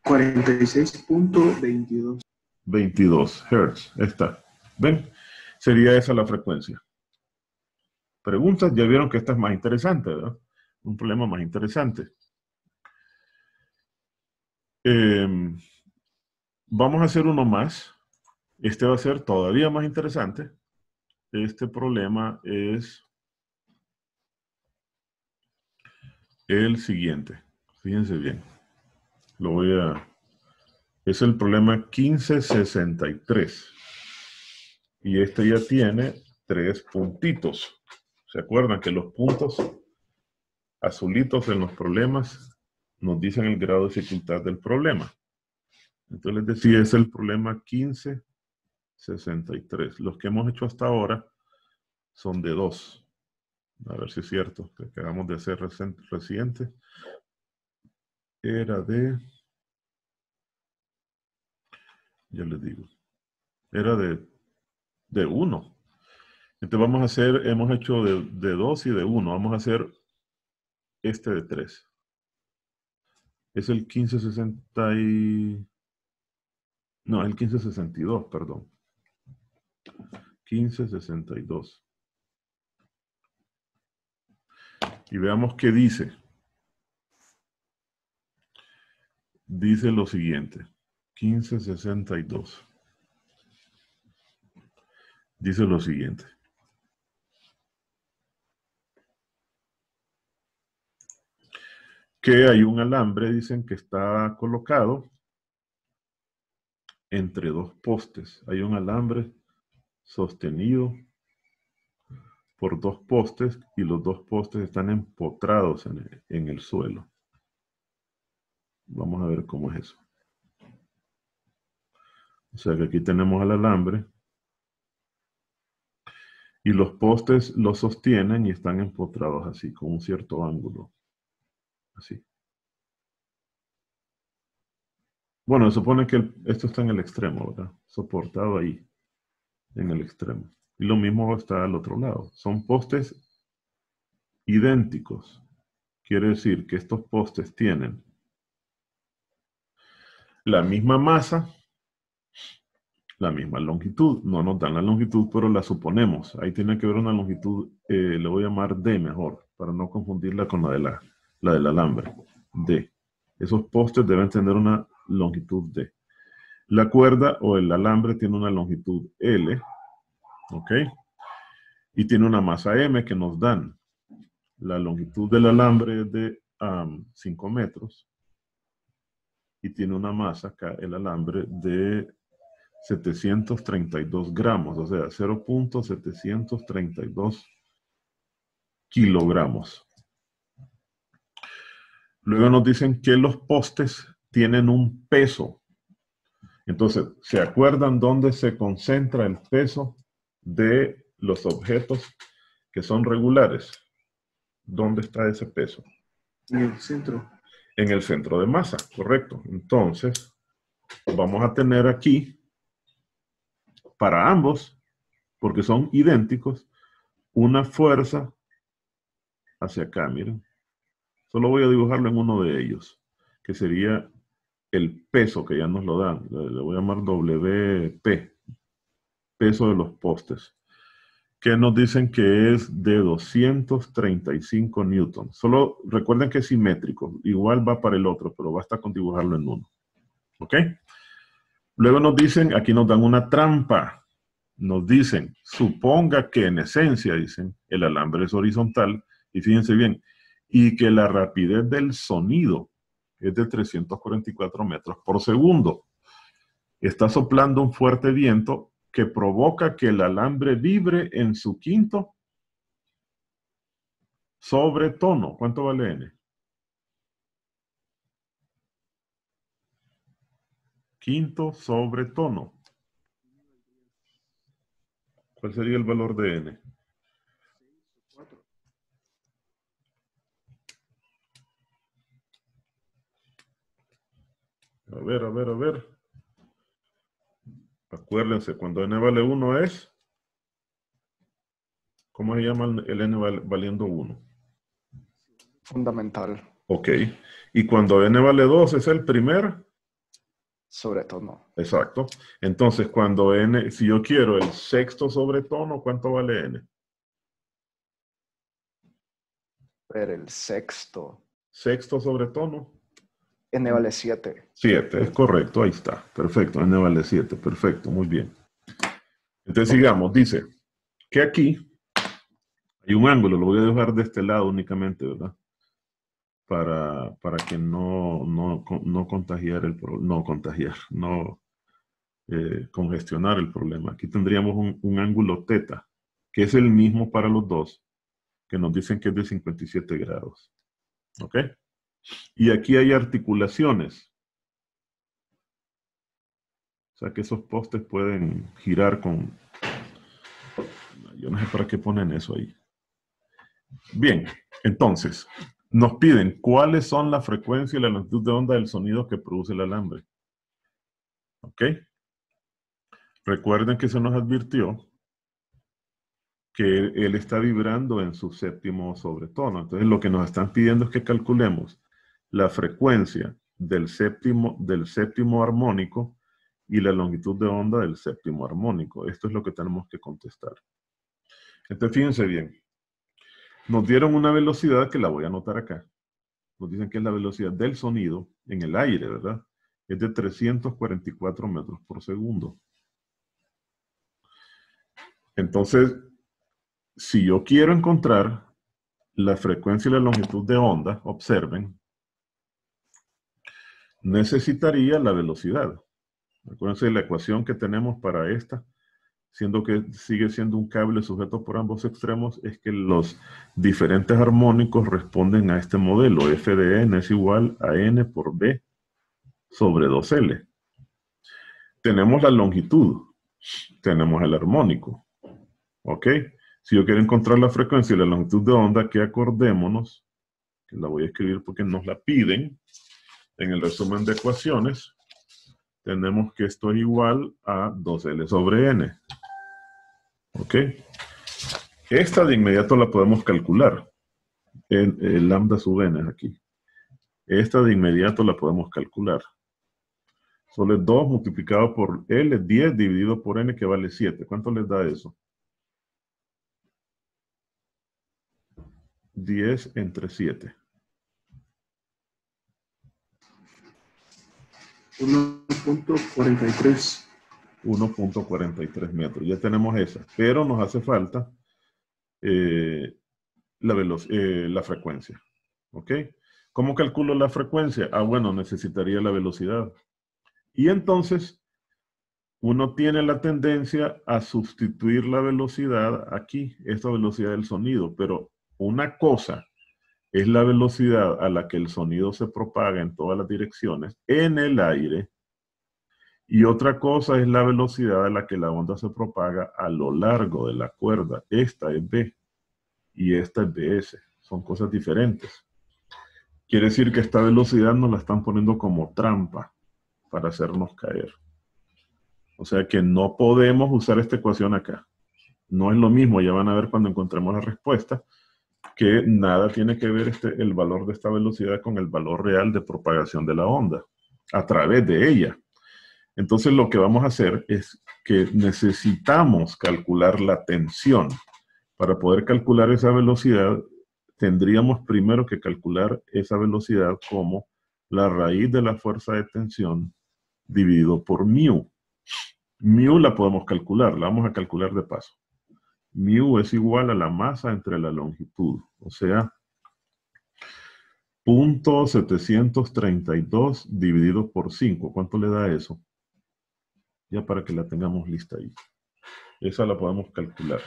46.22. 22 Hz. Está. ¿Ven? Sería esa la frecuencia. Preguntas, ya vieron que esta es más interesante, ¿verdad? Un problema más interesante. Vamos a hacer uno más. Este va a ser todavía más interesante. Este problema es el siguiente. Fíjense bien. Es el problema 1563. Y este ya tiene 3 puntitos. ¿Se acuerdan que los puntos azulitos en los problemas nos dicen el grado de dificultad del problema? Entonces les decía, es el problema 1563. Los que hemos hecho hasta ahora son de 2. A ver si es cierto, que acabamos de hacer reciente. Era de... Ya les digo. Era de 1. Entonces vamos a hacer, hemos hecho de 2 y de 1. Vamos a hacer este de 3. Es el 1560 y... No, el 1562, perdón. 1562. Y veamos qué dice. Dice lo siguiente. 1562. Dice lo siguiente. Que hay un alambre, dicen, que está colocado entre 2 postes. Hay un alambre sostenido por dos postes y los dos postes están empotrados en el suelo. Vamos a ver cómo es eso. O sea que aquí tenemos el alambre y los postes lo sostienen y están empotrados así, con un cierto ángulo. Así. Bueno, se supone que esto está en el extremo, ¿verdad? Soportado ahí, en el extremo. Y lo mismo está al otro lado. Son postes idénticos. Quiere decir que estos postes tienen la misma masa, la misma longitud. No nos dan la longitud, pero la suponemos. Ahí tiene que ver una longitud, le voy a llamar D mejor, para no confundirla con la del alambre. D. Esos postes deben tener una longitud D. La cuerda o el alambre tiene una longitud L, ¿ok? Y tiene una masa M que nos dan. La longitud del alambre es de 5 metros y tiene una masa acá, el alambre, de 732 gramos, o sea, 0.732 kilogramos. Luego nos dicen que los postes tienen un peso. Entonces, ¿se acuerdan dónde se concentra el peso de los objetos que son regulares? ¿Dónde está ese peso? En el centro. En el centro de masa, correcto. Entonces, vamos a tener aquí, para ambos, porque son idénticos, una fuerza hacia acá, miren. Solo voy a dibujarlo en uno de ellos, que sería el peso que ya nos lo dan. Le voy a llamar WP, peso de los postes, que nos dicen que es de 235 newtons. Solo recuerden que es simétrico, igual va para el otro, pero basta con dibujarlo en uno. ¿Ok? Luego nos dicen, aquí nos dan una trampa. Nos dicen, suponga que en esencia, dicen, el alambre es horizontal, y fíjense bien, y que la rapidez del sonido es de 344 metros por segundo. Está soplando un fuerte viento que provoca que el alambre vibre en su quinto sobretono. ¿Cuánto vale N? Quinto sobretono. ¿Cuál sería el valor de N? 4. A ver. Acuérdense, cuando N vale 1 es... ¿Cómo se llama el N valiendo 1? Fundamental. Ok. Y cuando N vale 2 es el primer... Sobretono. Exacto. Entonces, cuando N... Si yo quiero el sexto sobretono, ¿cuánto vale N? Ver el sexto. Sexto sobretono. N vale 7. 7, es correcto, ahí está. Perfecto, N vale 7, perfecto, muy bien. Entonces sigamos, dice que aquí hay un ángulo, lo voy a dejar de este lado únicamente, ¿verdad? Para que no contagiar el problema, congestionar el problema. Aquí tendríamos un ángulo teta, que es el mismo para los dos, que nos dicen que es de 57 grados. ¿Ok? Y aquí hay articulaciones. O sea que esos postes pueden girar con... Yo no sé para qué ponen eso ahí. Bien, entonces, nos piden cuáles son la frecuencia y la longitud de onda del sonido que produce el alambre. ¿Ok? Recuerden que se nos advirtió que él está vibrando en su séptimo sobretono. Entonces, lo que nos están pidiendo es que calculemos la frecuencia del séptimo armónico y la longitud de onda del séptimo armónico. Esto es lo que tenemos que contestar. Entonces, fíjense bien. Nos dieron una velocidad que la voy a anotar acá. Nos dicen que es la velocidad del sonido en el aire, ¿verdad? Es de 344 metros por segundo. Entonces, si yo quiero encontrar la frecuencia y la longitud de onda, observen, necesitaría la velocidad. Acuérdense de la ecuación que tenemos para esta. siendo que sigue siendo un cable sujeto por ambos extremos, es que los diferentes armónicos responden a este modelo. F de n es igual a n por b sobre 2L. Tenemos la longitud, tenemos el armónico. ¿Ok? Si yo quiero encontrar la frecuencia y la longitud de onda, que acordémonos, que la voy a escribir porque nos la piden, en el resumen de ecuaciones, tenemos que esto es igual a 2L sobre n. ¿Ok? Esta de inmediato la podemos calcular. El lambda sub n es aquí. Esta de inmediato la podemos calcular. Solo es 2 multiplicado por L, 10 dividido por n, que vale 7. ¿Cuánto les da eso? 10 entre 7. 1.43. 1.43 metros. Ya tenemos esa. Pero nos hace falta la frecuencia. ¿Ok? ¿Cómo calculo la frecuencia? Ah, bueno, necesitaría la velocidad. Y entonces, uno tiene la tendencia a sustituir la velocidad aquí, esta velocidad del sonido. Pero una cosa es la velocidad a la que el sonido se propaga en todas las direcciones en el aire. Y otra cosa es la velocidad a la que la onda se propaga a lo largo de la cuerda. Esta es B y esta es BS. Son cosas diferentes. Quiere decir que esta velocidad nos la están poniendo como trampa para hacernos caer. O sea que no podemos usar esta ecuación acá. No es lo mismo, ya van a ver cuando encontremos la respuesta, que nada tiene que ver el valor de esta velocidad con el valor real de propagación de la onda a través de ella. Entonces lo que vamos a hacer es que necesitamos calcular la tensión. Para poder calcular esa velocidad, tendríamos primero que calcular esa velocidad como la raíz de la fuerza de tensión dividido por mu. Mu la podemos calcular, la vamos a calcular de paso. Mu es igual a la masa entre la longitud, o sea, 0.732 dividido por 5. ¿Cuánto le da eso? Ya para que la tengamos lista ahí. Esa la podemos calcular.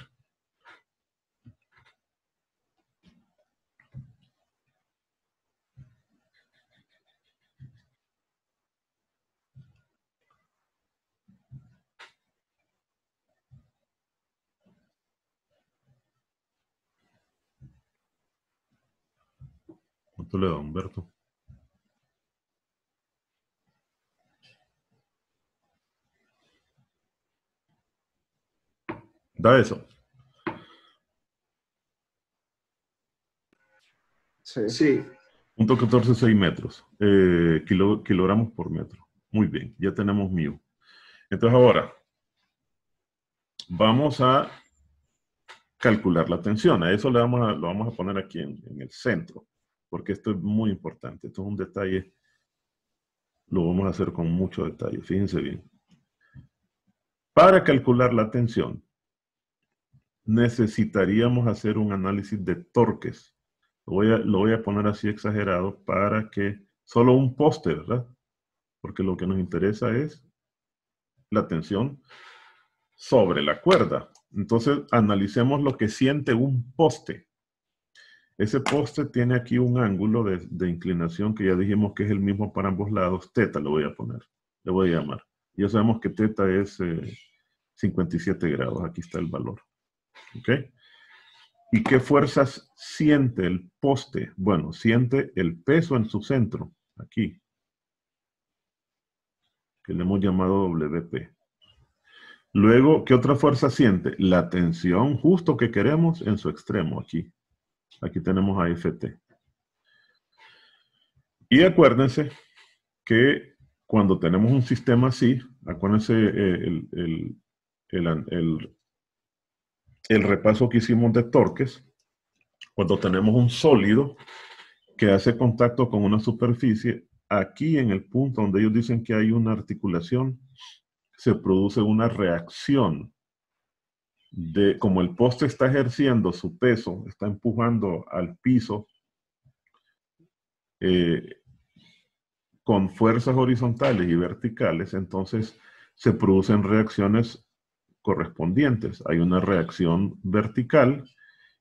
¿Cuánto le da, Humberto? Da eso. Sí. Sí. 0.146 metros. Kilogramos por metro. Muy bien, ya tenemos mu. Entonces ahora, vamos a calcular la tensión. A eso lo vamos a poner aquí en el centro, porque esto es muy importante. Esto es un detalle, lo vamos a hacer con mucho detalle. Fíjense bien. Para calcular la tensión, necesitaríamos hacer un análisis de torques. Lo voy a poner así exagerado para que solo un poste, ¿verdad? Porque lo que nos interesa es la tensión sobre la cuerda. Entonces, analicemos lo que siente un poste. Ese poste tiene aquí un ángulo de inclinación que ya dijimos que es el mismo para ambos lados. Teta le voy a poner, le voy a llamar. Ya sabemos que teta es 57 grados. Aquí está el valor. ¿Ok? ¿Y qué fuerzas siente el poste? Bueno, siente el peso en su centro, aquí, que le hemos llamado WP. Luego, ¿qué otra fuerza siente? La tensión justo que queremos en su extremo, aquí. Aquí tenemos a AFT. Y acuérdense que cuando tenemos un sistema así, acuérdense el repaso que hicimos de torques, cuando tenemos un sólido que hace contacto con una superficie, aquí en el punto donde ellos dicen que hay una articulación, se produce una reacción de como el poste está ejerciendo su peso, está empujando al piso con fuerzas horizontales y verticales, entonces se producen reacciones correspondientes. Hay una reacción vertical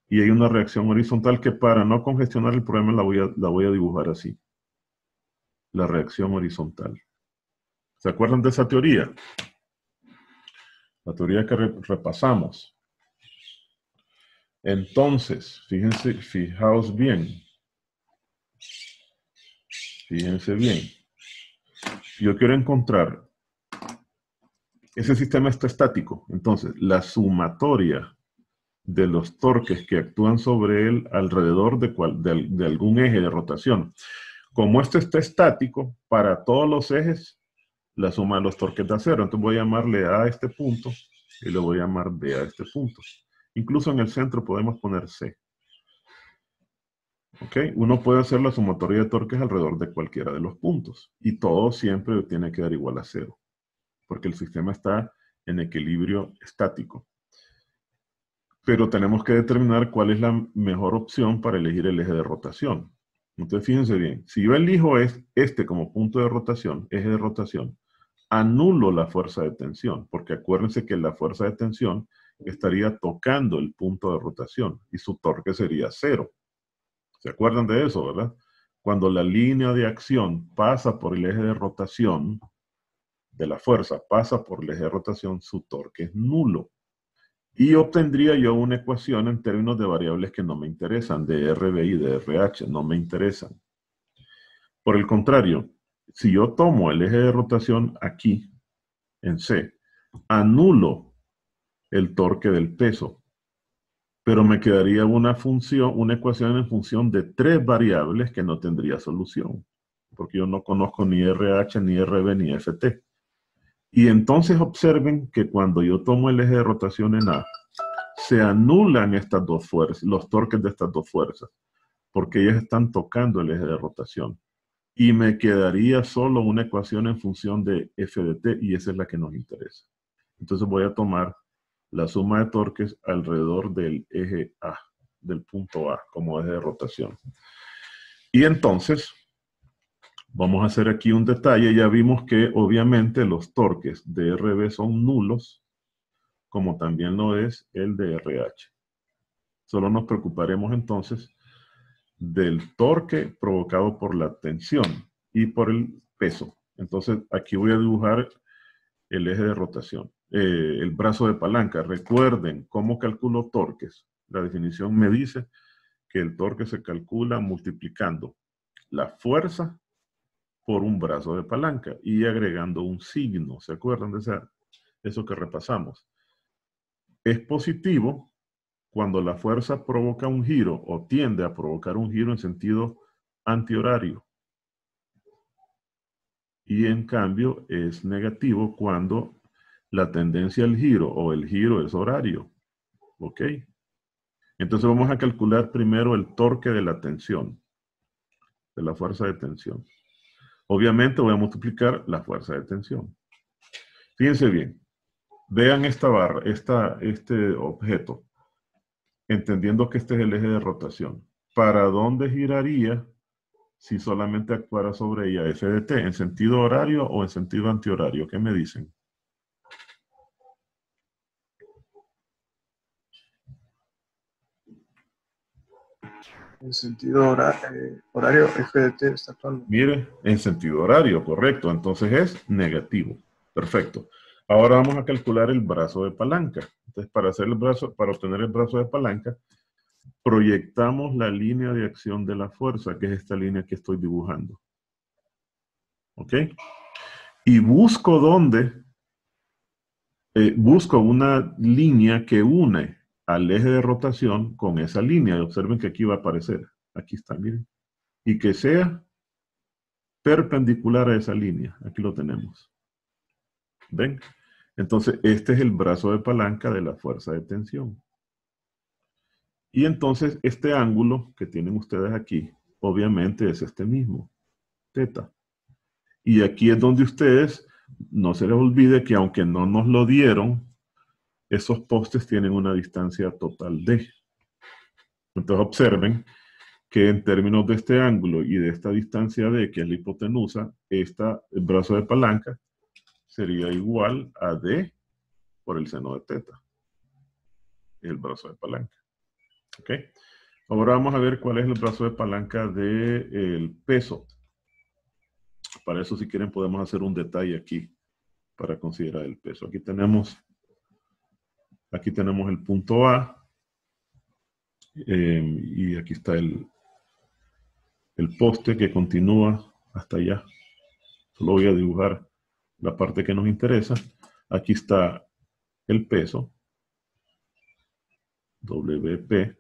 y hay una reacción horizontal que, para no congestionar el problema, la voy a dibujar así. La reacción horizontal. ¿Se acuerdan de esa teoría? La teoría que repasamos. Entonces, fijaos bien. Fíjense bien. Yo quiero encontrar, ese sistema está estático, entonces la sumatoria de los torques que actúan sobre él alrededor de algún eje de rotación. Como este está estático, para todos los ejes, la suma de los torques da cero. Entonces voy a llamarle A a este punto y le voy a llamar B a este punto. Incluso en el centro podemos poner C. ¿Ok? Uno puede hacer la sumatoria de torques alrededor de cualquiera de los puntos. Y todo siempre tiene que dar igual a cero. Porque el sistema está en equilibrio estático. Pero tenemos que determinar cuál es la mejor opción para elegir el eje de rotación. Entonces fíjense bien. Si yo elijo este como punto de rotación, eje de rotación, anulo la fuerza de tensión. Porque acuérdense que la fuerza de tensión estaría tocando el punto de rotación. Y su torque sería cero. ¿Se acuerdan de eso, verdad? Cuando la línea de acción pasa por el eje de rotación de la fuerza, pasa por el eje de rotación, su torque es nulo. Y obtendría yo una ecuación en términos de variables que no me interesan, de RB y de RH, no me interesan. Por el contrario, si yo tomo el eje de rotación aquí, en C, anulo el torque del peso, pero me quedaría una ecuación en función de 3 variables que no tendría solución, porque yo no conozco ni RH, ni RB, ni FT. Y entonces observen que cuando yo tomo el eje de rotación en A, se anulan estas dos fuerzas, los torques de estas dos fuerzas, porque ellas están tocando el eje de rotación. Y me quedaría solo una ecuación en función de F de T, y esa es la que nos interesa. Entonces voy a tomar la suma de torques alrededor del eje A, del punto A, como eje de rotación. Y entonces, vamos a hacer aquí un detalle. Ya vimos que obviamente los torques de RB son nulos, como también lo es el de RH. Solo nos preocuparemos entonces del torque provocado por la tensión y por el peso. Entonces aquí voy a dibujar el eje de rotación, el brazo de palanca. Recuerden cómo calculo torques. La definición me dice que el torque se calcula multiplicando la fuerza por un brazo de palanca y agregando un signo. ¿Se acuerdan de eso que repasamos? Es positivo cuando la fuerza provoca un giro o tiende a provocar un giro en sentido antihorario. Y en cambio es negativo cuando la tendencia al giro o el giro es horario. ¿Ok? Entonces vamos a calcular primero el torque de la tensión, de la fuerza de tensión. Obviamente voy a multiplicar la fuerza de tensión. Fíjense bien. Vean esta barra, este objeto, entendiendo que este es el eje de rotación. ¿Para dónde giraría si solamente actuara sobre ella F de T? ¿En sentido horario o en sentido antihorario? ¿Qué me dicen? En sentido horario, F de T está actuando. Mire, en sentido horario, correcto. Entonces es negativo. Perfecto. Ahora vamos a calcular el brazo de palanca. Entonces, para obtener el brazo de palanca, proyectamos la línea de acción de la fuerza, que es esta línea que estoy dibujando. ¿Ok? Y busco busco una línea que une al eje de rotación con esa línea. Y observen que aquí va a aparecer. Aquí está, miren. Y que sea perpendicular a esa línea. Aquí lo tenemos. ¿Ven? Entonces, este es el brazo de palanca de la fuerza de tensión. Y entonces, este ángulo que tienen ustedes aquí, obviamente es este mismo, teta. Y aquí es donde ustedes, no se les olvide que aunque no nos lo dieron, esos postes tienen una distancia total de. Entonces, observen que en términos de este ángulo y de esta distancia D, que es la hipotenusa, el brazo de palanca sería igual a D por el seno de teta. El brazo de palanca. ¿Ok? Ahora vamos a ver cuál es el brazo de palanca del peso. Para eso, si quieren, podemos hacer un detalle aquí para considerar el peso. Aquí tenemos el punto A y aquí está el poste que continúa hasta allá. Solo voy a dibujar la parte que nos interesa. Aquí está el peso, WP.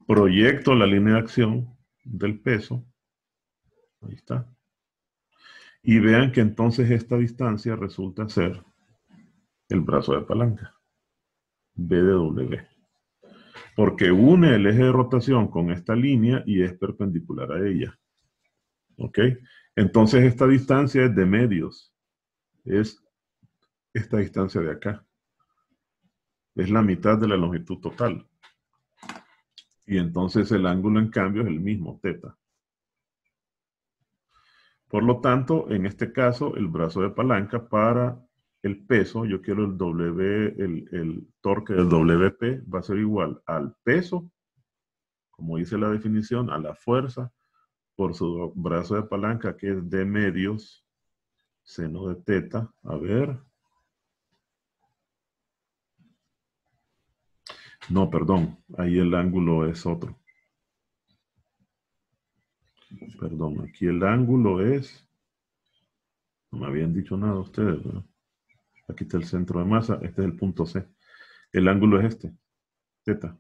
Proyecto la línea de acción del peso. Ahí está. Y vean que entonces esta distancia resulta ser el brazo de palanca, B de W. Porque une el eje de rotación con esta línea y es perpendicular a ella. ¿Ok? Entonces esta distancia es de medios. Es esta distancia de acá. Es la mitad de la longitud total. Y entonces el ángulo en cambio es el mismo, teta. Por lo tanto, en este caso, el brazo de palanca para el peso, yo quiero el torque del WP va a ser igual al peso, como dice la definición, a la fuerza, por su brazo de palanca, que es de medios, seno de teta. A ver. No, perdón, ahí el ángulo es otro. Perdón, aquí el ángulo es... No me habían dicho nada ustedes, ¿verdad? Aquí está el centro de masa, este es el punto C. El ángulo es este, teta.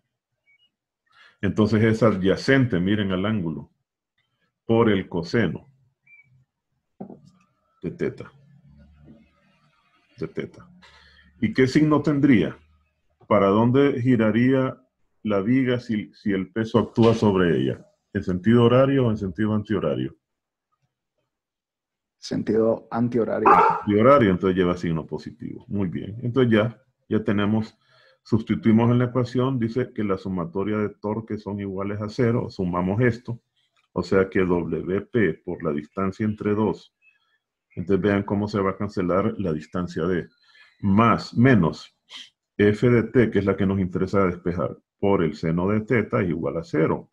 Entonces es adyacente, miren al ángulo, por el coseno de teta. De teta. ¿Y qué signo tendría? ¿Para dónde giraría la viga si el peso actúa sobre ella? ¿En sentido horario o en sentido antihorario? Sentido antihorario. Antihorario, entonces lleva signo positivo. Muy bien. Entonces ya tenemos, sustituimos en la ecuación, dice que la sumatoria de torques son iguales a 0, sumamos esto, o sea que WP por la distancia entre 2, entonces vean cómo se va a cancelar la distancia D, más, menos, F de T, que es la que nos interesa despejar, por el seno de teta es igual a 0.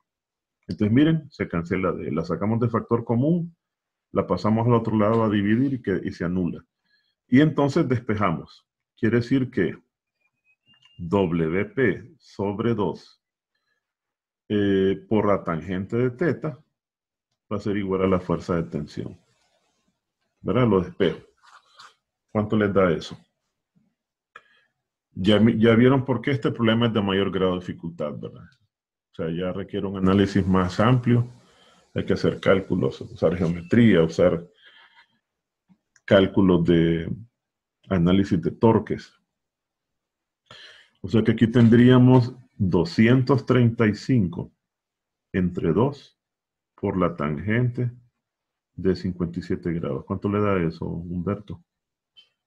Entonces miren, se cancela D, la sacamos de factor común, la pasamos al otro lado a dividir y se anula. Y entonces despejamos. Quiere decir que WP sobre 2 por la tangente de teta va a ser igual a la fuerza de tensión. ¿Verdad? Lo despejo. ¿Cuánto les da eso? Ya vieron por qué este problema es de mayor grado de dificultad, ¿verdad? O sea, ya requiere un análisis más amplio. Hay que hacer cálculos, usar geometría, usar cálculos de análisis de torques. O sea que aquí tendríamos 235 entre 2 por la tangente de 57 grados. ¿Cuánto le da eso, Humberto?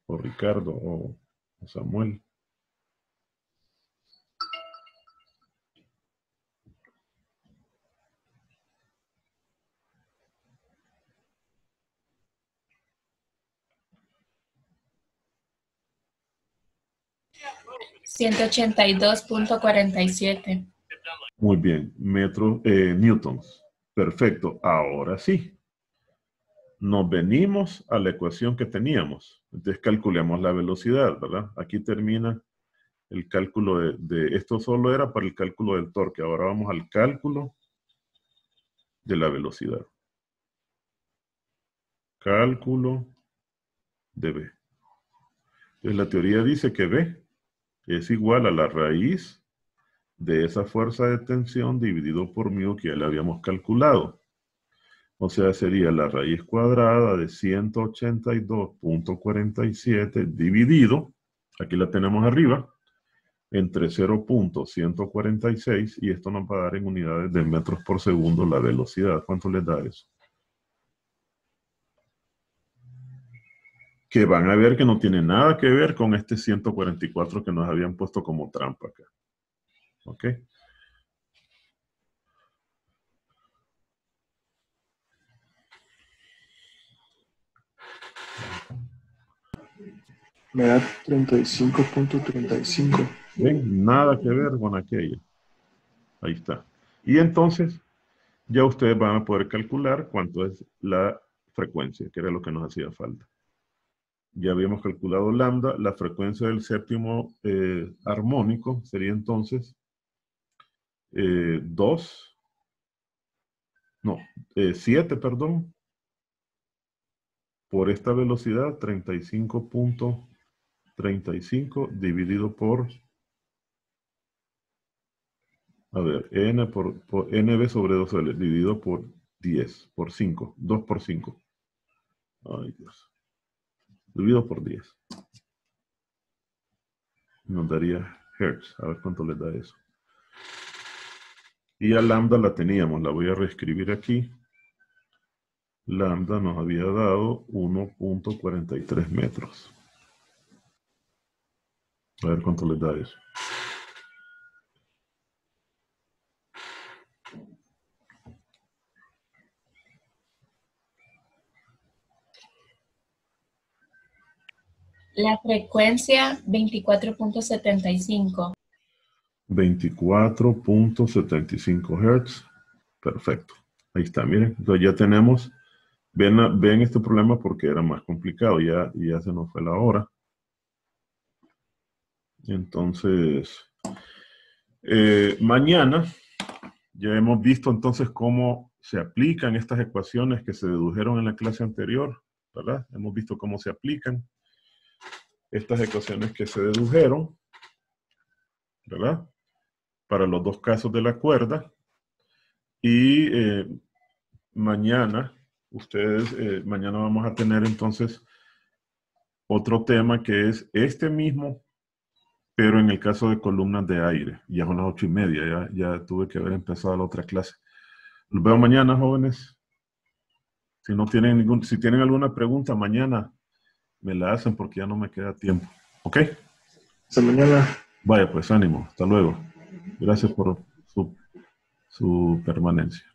O Ricardo, o Samuel. $182.47. Muy bien, newtons. Perfecto, ahora sí. Nos venimos a la ecuación que teníamos. Entonces calculamos la velocidad, ¿verdad? Aquí termina el cálculo esto solo era para el cálculo del torque. Ahora vamos al cálculo de la velocidad. Cálculo de B. Entonces la teoría dice que B es igual a la raíz de esa fuerza de tensión dividido por mu que ya le habíamos calculado. O sea, sería la raíz cuadrada de 182.47 dividido, aquí la tenemos arriba, entre 0.146 y esto nos va a dar en unidades de metros por segundo la velocidad. ¿Cuánto les da eso? Que van a ver que no tiene nada que ver con este 144 que nos habían puesto como trampa acá. ¿Ok? Me da 35.35. ¿Ven? Nada que ver con aquella. Ahí está. Y entonces, ya ustedes van a poder calcular cuánto es la frecuencia, que era lo que nos hacía falta. Ya habíamos calculado lambda, la frecuencia del séptimo armónico sería entonces 7, perdón, por esta velocidad, 35.35 dividido por, a ver, por NB sobre 2L, dividido por 10, por 5, 2 por 5. Ay, Dios. Dividido por 10. Nos daría hertz. A ver cuánto les da eso. Y a lambda la teníamos. La voy a reescribir aquí. Lambda nos había dado 1.43 metros. A ver cuánto les da eso. La frecuencia 24.75. 24.75 Hz. Perfecto. Ahí está, miren. Entonces ya tenemos, ven este problema porque era más complicado. Ya se nos fue la hora. Entonces, mañana ya hemos visto entonces cómo se aplican estas ecuaciones que se dedujeron en la clase anterior, ¿verdad? Hemos visto cómo se aplican estas ecuaciones que se dedujeron, ¿verdad? Para los dos casos de la cuerda. Y mañana, mañana vamos a tener entonces otro tema que es este mismo, pero en el caso de columnas de aire. Ya son las 8:30, ya tuve que haber empezado la otra clase. Los veo mañana, jóvenes. Si tienen alguna pregunta, mañana me la hacen porque ya no me queda tiempo. ¿Ok? Hasta mañana. Vaya, pues ánimo. Hasta luego. Gracias por su permanencia.